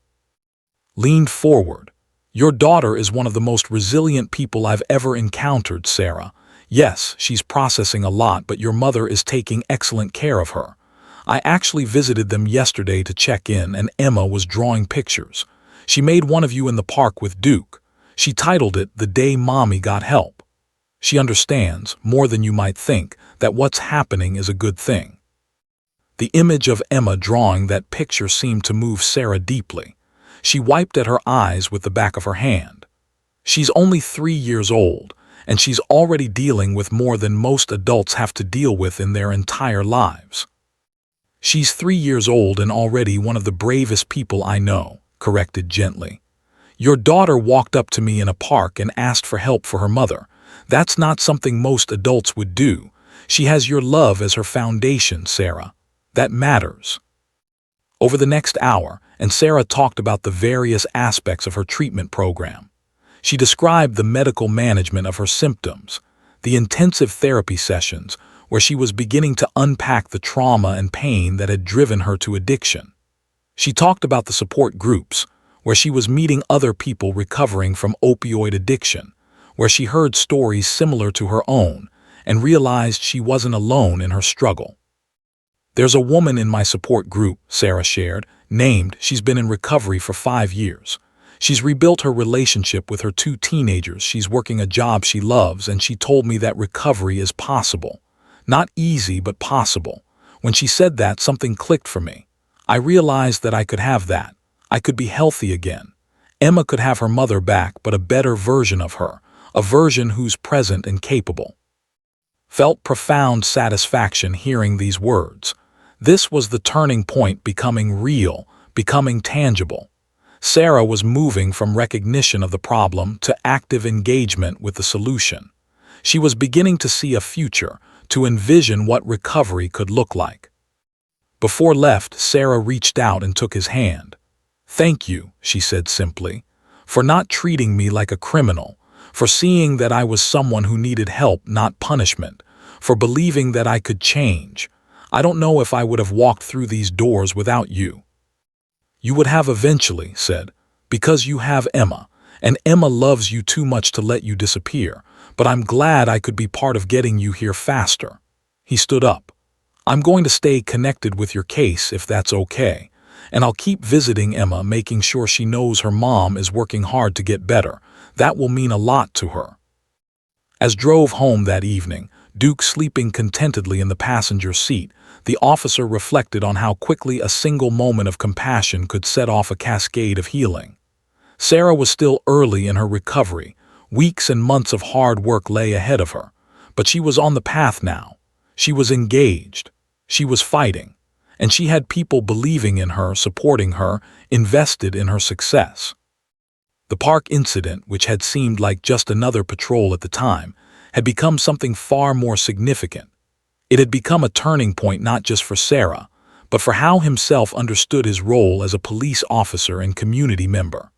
Leaned forward. "Your daughter is one of the most resilient people I've ever encountered, Sarah. Yes, she's processing a lot, but your mother is taking excellent care of her. I actually visited them yesterday to check in, and Emma was drawing pictures. She made one of you in the park with Duke. She titled it The Day Mommy Got Help. She understands, more than you might think, that what's happening is a good thing." The image of Emma drawing that picture seemed to move Sarah deeply. She wiped at her eyes with the back of her hand. "She's only 3 years old, and she's already dealing with more than most adults have to deal with in their entire lives." She's 3 years old and already one of the bravest people I know, corrected gently. Your daughter walked up to me in a park and asked for help for her mother. That's not something most adults would do. She has your love as her foundation, Sarah. That matters. Over the next hour, and Sarah talked about the various aspects of her treatment program. She described the medical management of her symptoms, the intensive therapy sessions where she was beginning to unpack the trauma and pain that had driven her to addiction. She talked about the support groups, where she was meeting other people recovering from opioid addiction, where she heard stories similar to her own and realized she wasn't alone in her struggle. There's a woman in my support group, Sarah shared, named. She's been in recovery for 5 years. She's rebuilt her relationship with her 2 teenagers. She's working a job she loves, and she told me that recovery is possible. Not easy, but possible. When she said that, something clicked for me. I realized that I could have that. I could be healthy again. Emma could have her mother back, but a better version of her, a version who's present and capable. Felt profound satisfaction hearing these words. This was the turning point, becoming real, becoming tangible. Sarah was moving from recognition of the problem to active engagement with the solution. She was beginning to see a future, to envision what recovery could look like. Before left, Sarah reached out and took his hand. Thank you, she said simply, for not treating me like a criminal, for seeing that I was someone who needed help, not punishment, for believing that I could change. I don't know if I would have walked through these doors without you. You would have eventually, said, because you have Emma, and Emma loves you too much to let you disappear, but I'm glad I could be part of getting you here faster. He stood up. I'm going to stay connected with your case if that's okay, and I'll keep visiting Emma, making sure she knows her mom is working hard to get better. That will mean a lot to her. As drove home that evening, Duke sleeping contentedly in the passenger seat, the officer reflected on how quickly a single moment of compassion could set off a cascade of healing. Sarah was still early in her recovery. Weeks and months of hard work lay ahead of her, but she was on the path now. She was engaged. She was fighting, and she had people believing in her, supporting her, invested in her success. The park incident, which had seemed like just another patrol at the time, had become something far more significant. It had become a turning point not just for Sarah, but for how himself understood his role as a police officer and community member.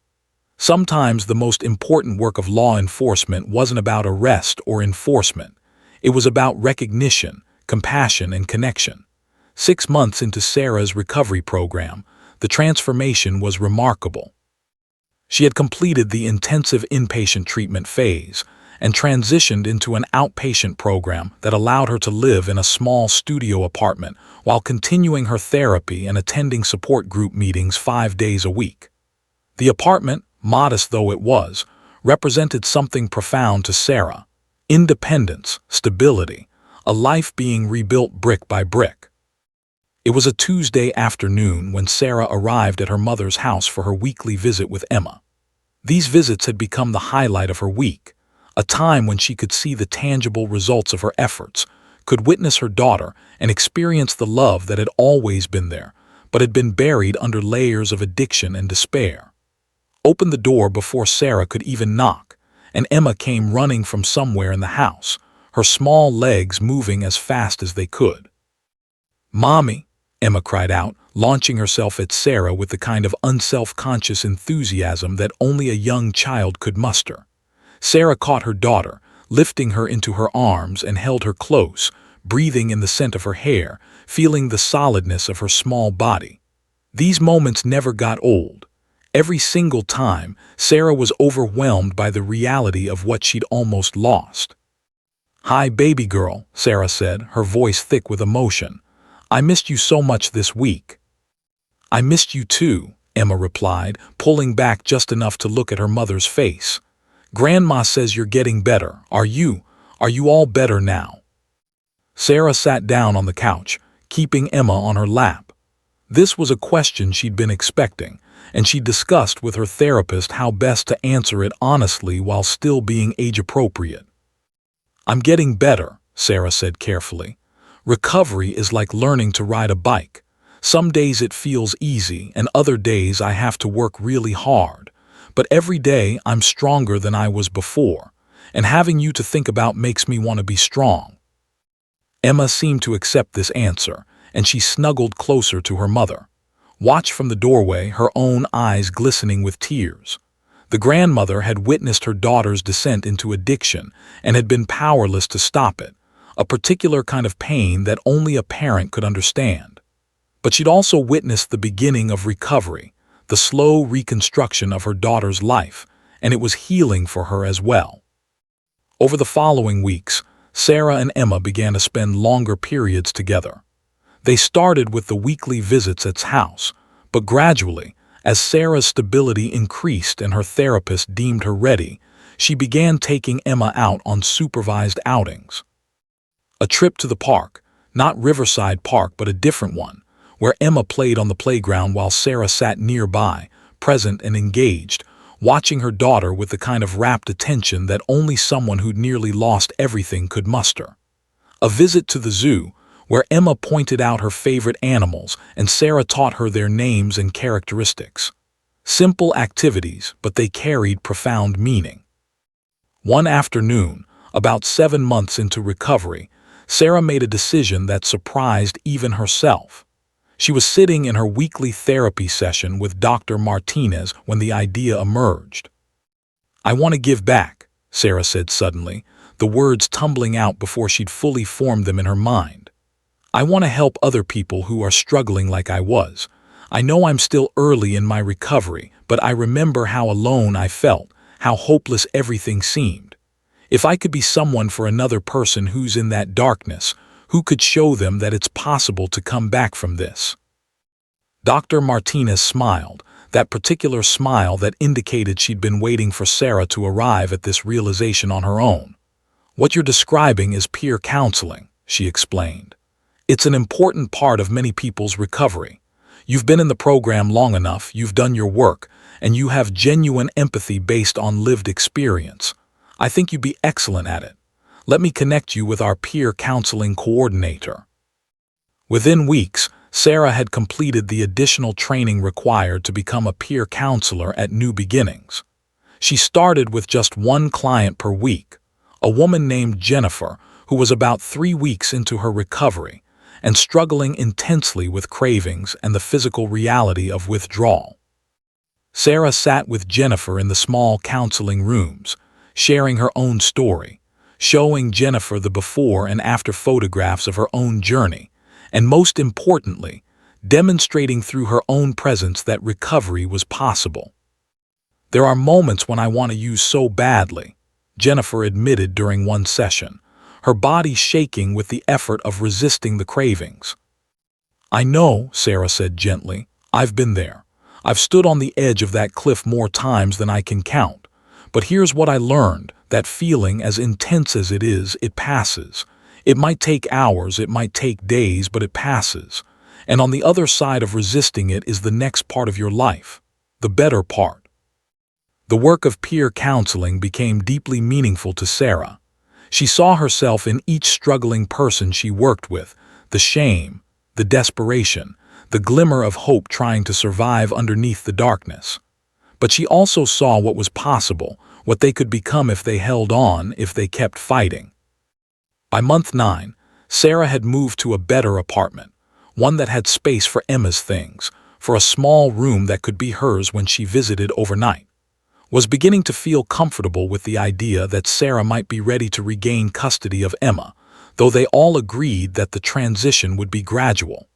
Sometimes the most important work of law enforcement wasn't about arrest or enforcement. It was about recognition, compassion, and connection. 6 months into Sarah's recovery program, the transformation was remarkable. She had completed the intensive inpatient treatment phase and transitioned into an outpatient program that allowed her to live in a small studio apartment while continuing her therapy and attending support group meetings 5 days a week. The apartment, modest though it was, represented something profound to Sarah: independence, stability, a life being rebuilt brick by brick. It was a Tuesday afternoon when Sarah arrived at her mother's house for her weekly visit with Emma. These visits had become the highlight of her week, a time when she could see the tangible results of her efforts, could witness her daughter and experience the love that had always been there, but had been buried under layers of addiction and despair. Opened the door before Sarah could even knock, and Emma came running from somewhere in the house, her small legs moving as fast as they could. "Mommy," Emma cried out, launching herself at Sarah with the kind of unself-conscious enthusiasm that only a young child could muster. Sarah caught her daughter, lifting her into her arms, and held her close, breathing in the scent of her hair, feeling the solidness of her small body. These moments never got old. Every single time, Sarah was overwhelmed by the reality of what she'd almost lost. "Hi, baby girl," Sarah said, her voice thick with emotion. "I missed you so much this week." "I missed you too," Emma replied, pulling back just enough to look at her mother's face. "Grandma says you're getting better. Are you all better now?" Sarah sat down on the couch, keeping Emma on her lap. This was a question she'd been expecting, and she discussed with her therapist how best to answer it honestly while still being age-appropriate. "I'm getting better," Sarah said carefully. "Recovery is like learning to ride a bike. Some days it feels easy, and other days I have to work really hard. But every day I'm stronger than I was before, and having you to think about makes me want to be strong." Emma seemed to accept this answer, and she snuggled closer to her mother. Watched from the doorway, her own eyes glistening with tears. The grandmother had witnessed her daughter's descent into addiction and had been powerless to stop it, a particular kind of pain that only a parent could understand. But she'd also witnessed the beginning of recovery, the slow reconstruction of her daughter's life, and it was healing for her as well. Over the following weeks, Sarah and Emma began to spend longer periods together. They started with the weekly visits at his house, but gradually, as Sarah's stability increased and her therapist deemed her ready, she began taking Emma out on supervised outings. A trip to the park, not Riverside Park but a different one, where Emma played on the playground while Sarah sat nearby, present and engaged, watching her daughter with the kind of rapt attention that only someone who'd nearly lost everything could muster. A visit to the zoo, where Emma pointed out her favorite animals and Sarah taught her their names and characteristics. Simple activities, but they carried profound meaning. One afternoon, about 7 months into recovery, Sarah made a decision that surprised even herself. She was sitting in her weekly therapy session with Dr. Martinez when the idea emerged. "I want to give back," Sarah said suddenly, the words tumbling out before she'd fully formed them in her mind. "I want to help other people who are struggling like I was. I know I'm still early in my recovery, but I remember how alone I felt, how hopeless everything seemed. If I could be someone for another person who's in that darkness, who could show them that it's possible to come back from this?" Dr. Martinez smiled, that particular smile that indicated she'd been waiting for Sarah to arrive at this realization on her own. "What you're describing is peer counseling," she explained. "It's an important part of many people's recovery. You've been in the program long enough, you've done your work, and you have genuine empathy based on lived experience. I think you'd be excellent at it. Let me connect you with our peer counseling coordinator." Within weeks, Sarah had completed the additional training required to become a peer counselor at New Beginnings. She started with just one client per week, a woman named Jennifer, who was about 3 weeks into her recovery and struggling intensely with cravings and the physical reality of withdrawal. Sarah sat with Jennifer in the small counseling rooms, sharing her own story, showing Jennifer the before and after photographs of her own journey, and most importantly, demonstrating through her own presence that recovery was possible. "There are moments when I want to use so badly," Jennifer admitted during one session, her body shaking with the effort of resisting the cravings. "I know," Sarah said gently, "I've been there. I've stood on the edge of that cliff more times than I can count. But here's what I learned, that feeling, as intense as it is, it passes. It might take hours, it might take days, but it passes. And on the other side of resisting it is the next part of your life, the better part." The work of peer counseling became deeply meaningful to Sarah. She saw herself in each struggling person she worked with, the shame, the desperation, the glimmer of hope trying to survive underneath the darkness. But she also saw what was possible, what they could become if they held on, if they kept fighting. By month 9, Sarah had moved to a better apartment, one that had space for Emma's things, for a small room that could be hers when she visited overnight. Was beginning to feel comfortable with the idea that Sarah might be ready to regain custody of Emma, though they all agreed that the transition would be gradual.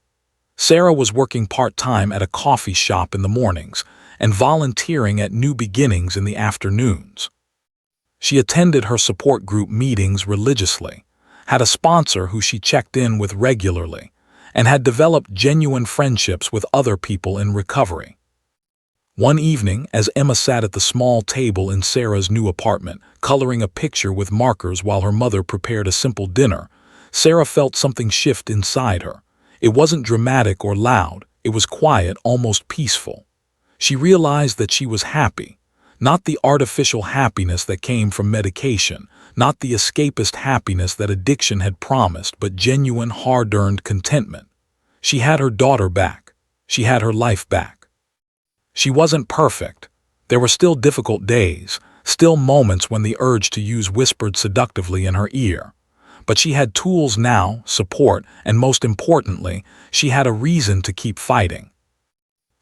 Sarah was working part-time at a coffee shop in the mornings and volunteering at New Beginnings in the afternoons. She attended her support group meetings religiously, had a sponsor who she checked in with regularly, and had developed genuine friendships with other people in recovery. One evening, as Emma sat at the small table in Sarah's new apartment, coloring a picture with markers while her mother prepared a simple dinner, Sarah felt something shift inside her. It wasn't dramatic or loud, it was quiet, almost peaceful. She realized that she was happy, not the artificial happiness that came from medication, not the escapist happiness that addiction had promised, but genuine, hard-earned contentment. She had her daughter back. She had her life back. She wasn't perfect. There were still difficult days, still moments when the urge to use whispered seductively in her ear. But she had tools now, support, and most importantly, she had a reason to keep fighting.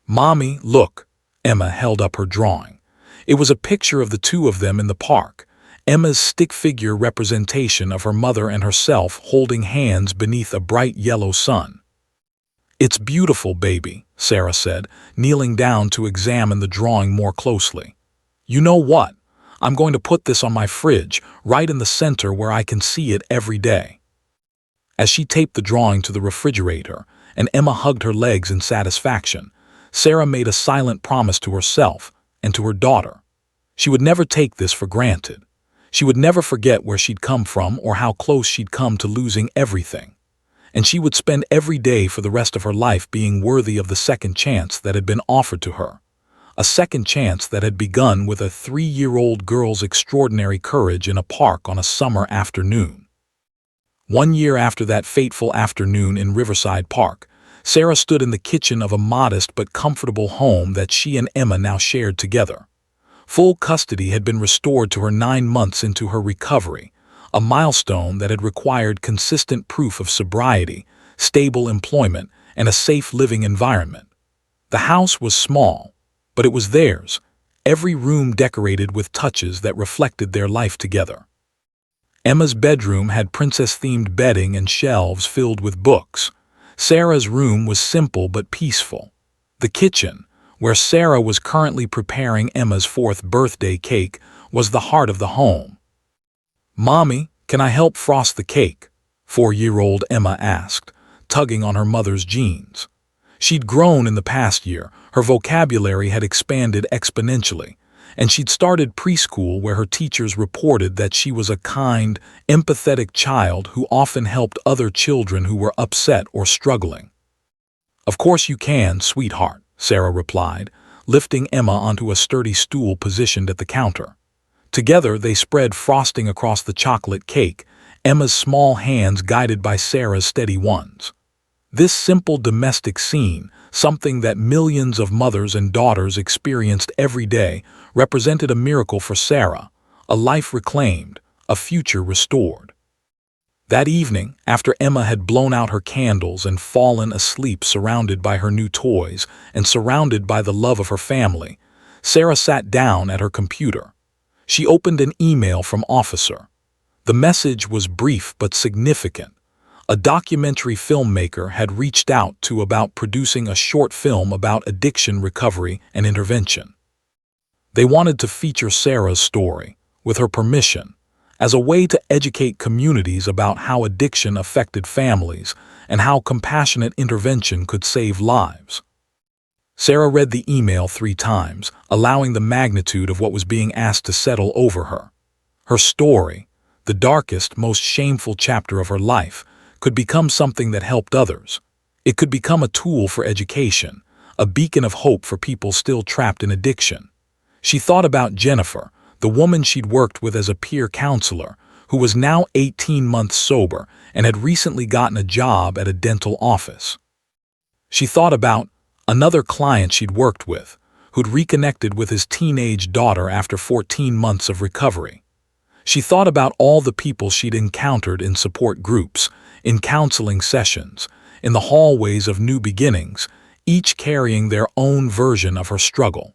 "Mommy, look." Emma held up her drawing. It was a picture of the two of them in the park, Emma's stick figure representation of her mother and herself holding hands beneath a bright yellow sun. "It's beautiful, baby," Sarah said, kneeling down to examine the drawing more closely. "You know what? I'm going to put this on my fridge, right in the center where I can see it every day." As she taped the drawing to the refrigerator and Emma hugged her legs in satisfaction, Sarah made a silent promise to herself and to her daughter. She would never take this for granted. She would never forget where she'd come from or how close she'd come to losing everything. And she would spend every day for the rest of her life being worthy of the second chance that had been offered to her. A second chance that had begun with a 3-year-old girl's extraordinary courage in a park on a summer afternoon. 1 year after that fateful afternoon in Riverside Park, Sarah stood in the kitchen of a modest but comfortable home that she and Emma now shared together. Full custody had been restored to her 9 months into her recovery, a milestone that had required consistent proof of sobriety, stable employment, and a safe living environment. The house was small, but it was theirs, every room decorated with touches that reflected their life together. Emma's bedroom had princess-themed bedding and shelves filled with books. Sarah's room was simple but peaceful. The kitchen, where Sarah was currently preparing Emma's 4th birthday cake, was the heart of the home. "Mommy, can I help frost the cake?" 4-year-old Emma asked, tugging on her mother's jeans. She'd grown in the past year, her vocabulary had expanded exponentially, and she'd started preschool where her teachers reported that she was a kind, empathetic child who often helped other children who were upset or struggling. "Of course you can, sweetheart," Sarah replied, lifting Emma onto a sturdy stool positioned at the counter. Together they spread frosting across the chocolate cake, Emma's small hands guided by Sarah's steady ones. This simple domestic scene, something that millions of mothers and daughters experienced every day, represented a miracle for Sarah, a life reclaimed, a future restored. That evening, after Emma had blown out her candles and fallen asleep surrounded by her new toys and surrounded by the love of her family, Sarah sat down at her computer. She opened an email from Officer. The message was brief but significant. A documentary filmmaker had reached out to about producing a short film about addiction recovery and intervention. They wanted to feature Sarah's story, with her permission, as a way to educate communities about how addiction affected families and how compassionate intervention could save lives. Sarah read the email 3 times, allowing the magnitude of what was being asked to settle over her. Her story, the darkest, most shameful chapter of her life, could become something that helped others. It could become a tool for education, a beacon of hope for people still trapped in addiction. She thought about Jennifer, the woman she'd worked with as a peer counselor, who was now 18 months sober and had recently gotten a job at a dental office. She thought about another client she'd worked with, who'd reconnected with his teenage daughter after 14 months of recovery. She thought about all the people she'd encountered in support groups, in counseling sessions, in the hallways of New Beginnings, each carrying their own version of her struggle.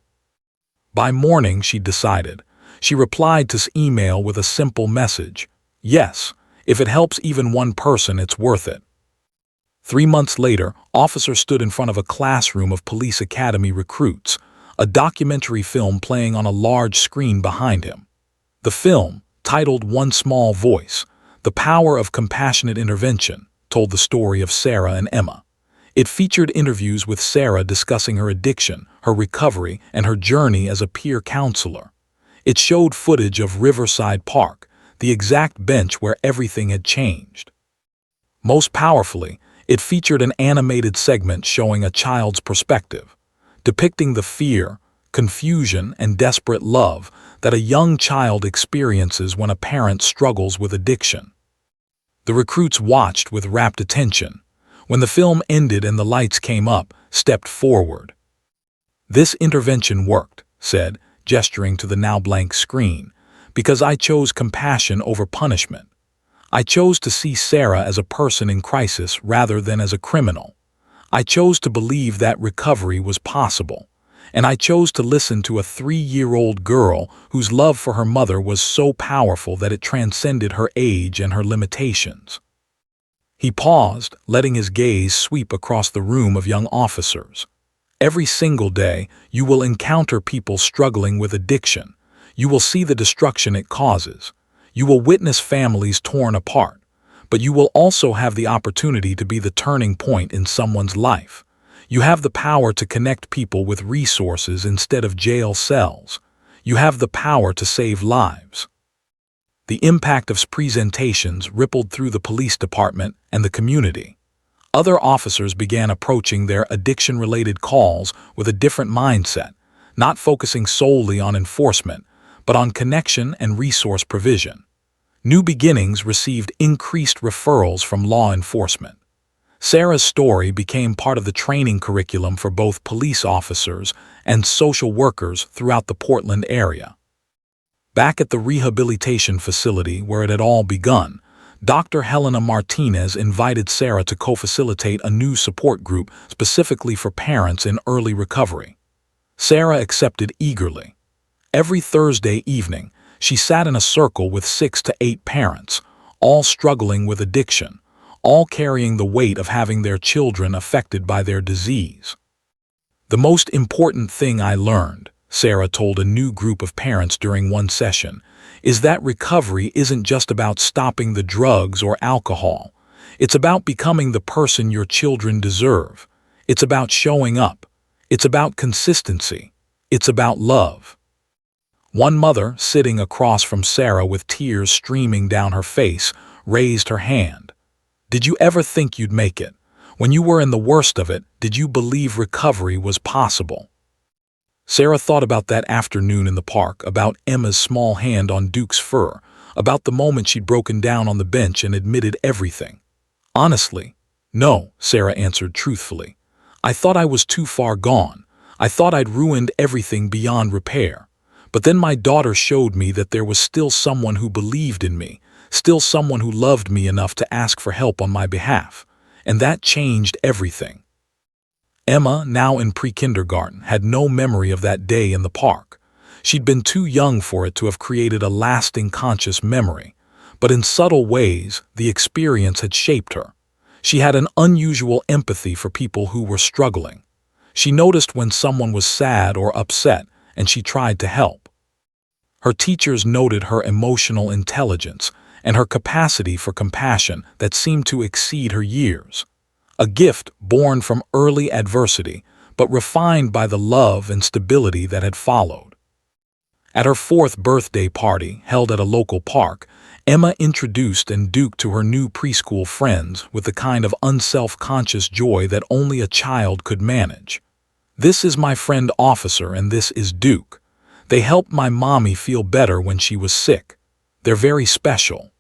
By morning, she'd decided. She replied to his email with a simple message: "Yes, if it helps even one person, it's worth it." 3 months later, Officer stood in front of a classroom of police academy recruits, a documentary film playing on a large screen behind him. The film, titled One Small Voice, The Power of Compassionate Intervention, told the story of Sarah and Emma. It featured interviews with Sarah discussing her addiction, her recovery, and her journey as a peer counselor. It showed footage of Riverside Park, the exact bench where everything had changed. Most powerfully, it featured an animated segment showing a child's perspective, depicting the fear, confusion, and desperate love that a young child experiences when a parent struggles with addiction. The recruits watched with rapt attention. When the film ended and the lights came up, stepped forward. "This intervention worked," said, gesturing to the now blank screen, "because I chose compassion over punishment. I chose to see Sarah as a person in crisis rather than as a criminal. I chose to believe that recovery was possible. And I chose to listen to a 3-year-old girl whose love for her mother was so powerful that it transcended her age and her limitations." He paused, letting his gaze sweep across the room of young officers. "Every single day, you will encounter people struggling with addiction. You will see the destruction it causes. You will witness families torn apart. But you will also have the opportunity to be the turning point in someone's life. You have the power to connect people with resources instead of jail cells. You have the power to save lives." The impact of his presentations rippled through the police department and the community. Other officers began approaching their addiction-related calls with a different mindset, not focusing solely on enforcement, but on connection and resource provision. New Beginnings received increased referrals from law enforcement. Sarah's story became part of the training curriculum for both police officers and social workers throughout the Portland area. Back at the rehabilitation facility where it had all begun, Dr. Helena Martinez invited Sarah to co-facilitate a new support group specifically for parents in early recovery. Sarah accepted eagerly. Every Thursday evening, she sat in a circle with 6 to 8 parents, all struggling with addiction, all carrying the weight of having their children affected by their disease. "The most important thing I learned," Sarah told a new group of parents during one session, "is that recovery isn't just about stopping the drugs or alcohol. It's about becoming the person your children deserve. It's about showing up. It's about consistency. It's about love." One mother, sitting across from Sarah with tears streaming down her face, raised her hand. "Did you ever think you'd make it? When you were in the worst of it, did you believe recovery was possible?" Sarah thought about that afternoon in the park, about Emma's small hand on Duke's fur, about the moment she'd broken down on the bench and admitted everything. "Honestly, no," Sarah answered truthfully. "I thought I was too far gone. I thought I'd ruined everything beyond repair. But then my daughter showed me that there was still someone who believed in me, still someone who loved me enough to ask for help on my behalf. And that changed everything." Emma, now in pre-kindergarten, had no memory of that day in the park. She'd been too young for it to have created a lasting conscious memory. But in subtle ways, the experience had shaped her. She had an unusual empathy for people who were struggling. She noticed when someone was sad or upset, and she tried to help. Her teachers noted her emotional intelligence and her capacity for compassion that seemed to exceed her years. A gift born from early adversity, but refined by the love and stability that had followed. At her 4th birthday party, held at a local park, Emma introduced Duke to her new preschool friends with the kind of unself-conscious joy that only a child could manage. "This is my friend Officer and this is Duke. They helped my mommy feel better when she was sick. They're very special."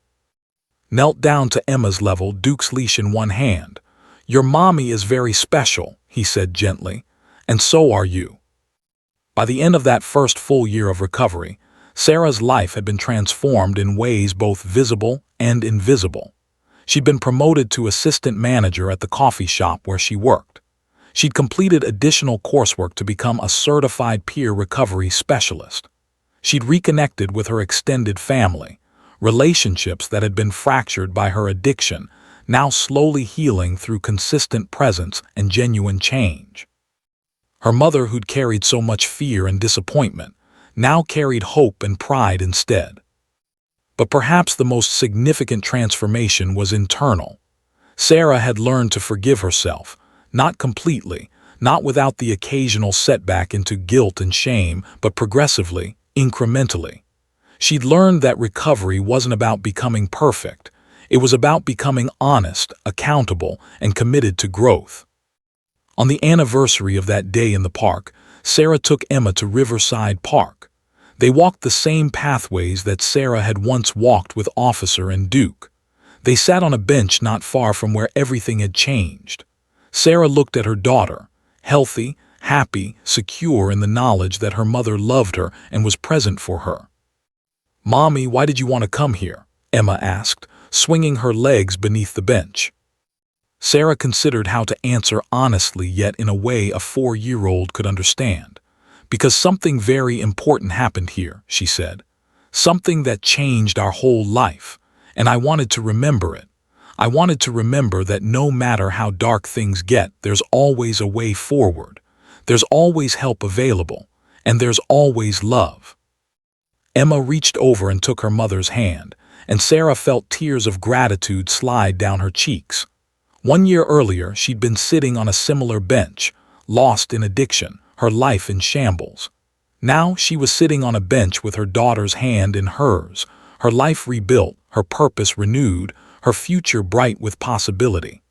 Knelt down to Emma's level, Duke's leash in one hand. "Your mommy is very special," he said gently, "and so are you." By the end of that first full year of recovery, Sarah's life had been transformed in ways both visible and invisible. She'd been promoted to assistant manager at the coffee shop where she worked. She'd completed additional coursework to become a certified peer recovery specialist. She'd reconnected with her extended family, relationships that had been fractured by her addiction, now slowly healing through consistent presence and genuine change. Her mother, who'd carried so much fear and disappointment, now carried hope and pride instead. But perhaps the most significant transformation was internal. Sarah had learned to forgive herself, not completely, not without the occasional setback into guilt and shame, but progressively, incrementally. She'd learned that recovery wasn't about becoming perfect. It was about becoming honest, accountable, and committed to growth. On the anniversary of that day in the park, Sarah took Emma to Riverside Park. They walked the same pathways that Sarah had once walked with Officer and Duke. They sat on a bench not far from where everything had changed. Sarah looked at her daughter, healthy, happy, secure in the knowledge that her mother loved her and was present for her. "Mommy, why did you want to come here?" Emma asked, swinging her legs beneath the bench. Sarah considered how to answer honestly, yet in a way a 4-year-old could understand. "Because something very important happened here," she said. "Something that changed our whole life, and I wanted to remember it. I wanted to remember that no matter how dark things get, there's always a way forward. There's always help available, and there's always love." Emma reached over and took her mother's hand, and Sarah felt tears of gratitude slide down her cheeks. 1 year earlier, she'd been sitting on a similar bench, lost in addiction, her life in shambles. Now she was sitting on a bench with her daughter's hand in hers, her life rebuilt, her purpose renewed, her future bright with possibility.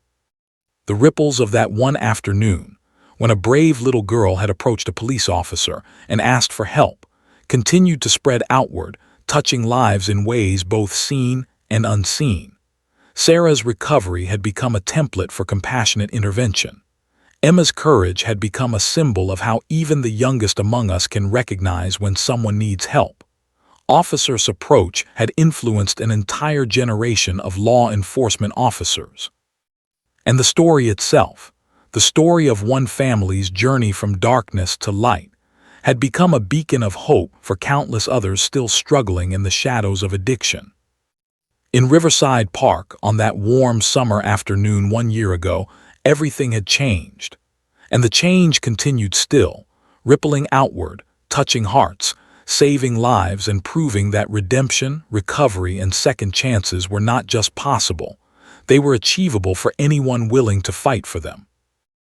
The ripples of that one afternoon, when a brave little girl had approached a police officer and asked for help, continued to spread outward, touching lives in ways both seen and unseen. Sarah's recovery had become a template for compassionate intervention. Emma's courage had become a symbol of how even the youngest among us can recognize when someone needs help. Officer's approach had influenced an entire generation of law enforcement officers. And the story itself, the story of one family's journey from darkness to light, had become a beacon of hope for countless others still struggling in the shadows of addiction. In Riverside Park, on that warm summer afternoon 1 year ago, everything had changed. And the change continued still, rippling outward, touching hearts, saving lives, and proving that redemption, recovery, and second chances were not just possible, they were achievable for anyone willing to fight for them.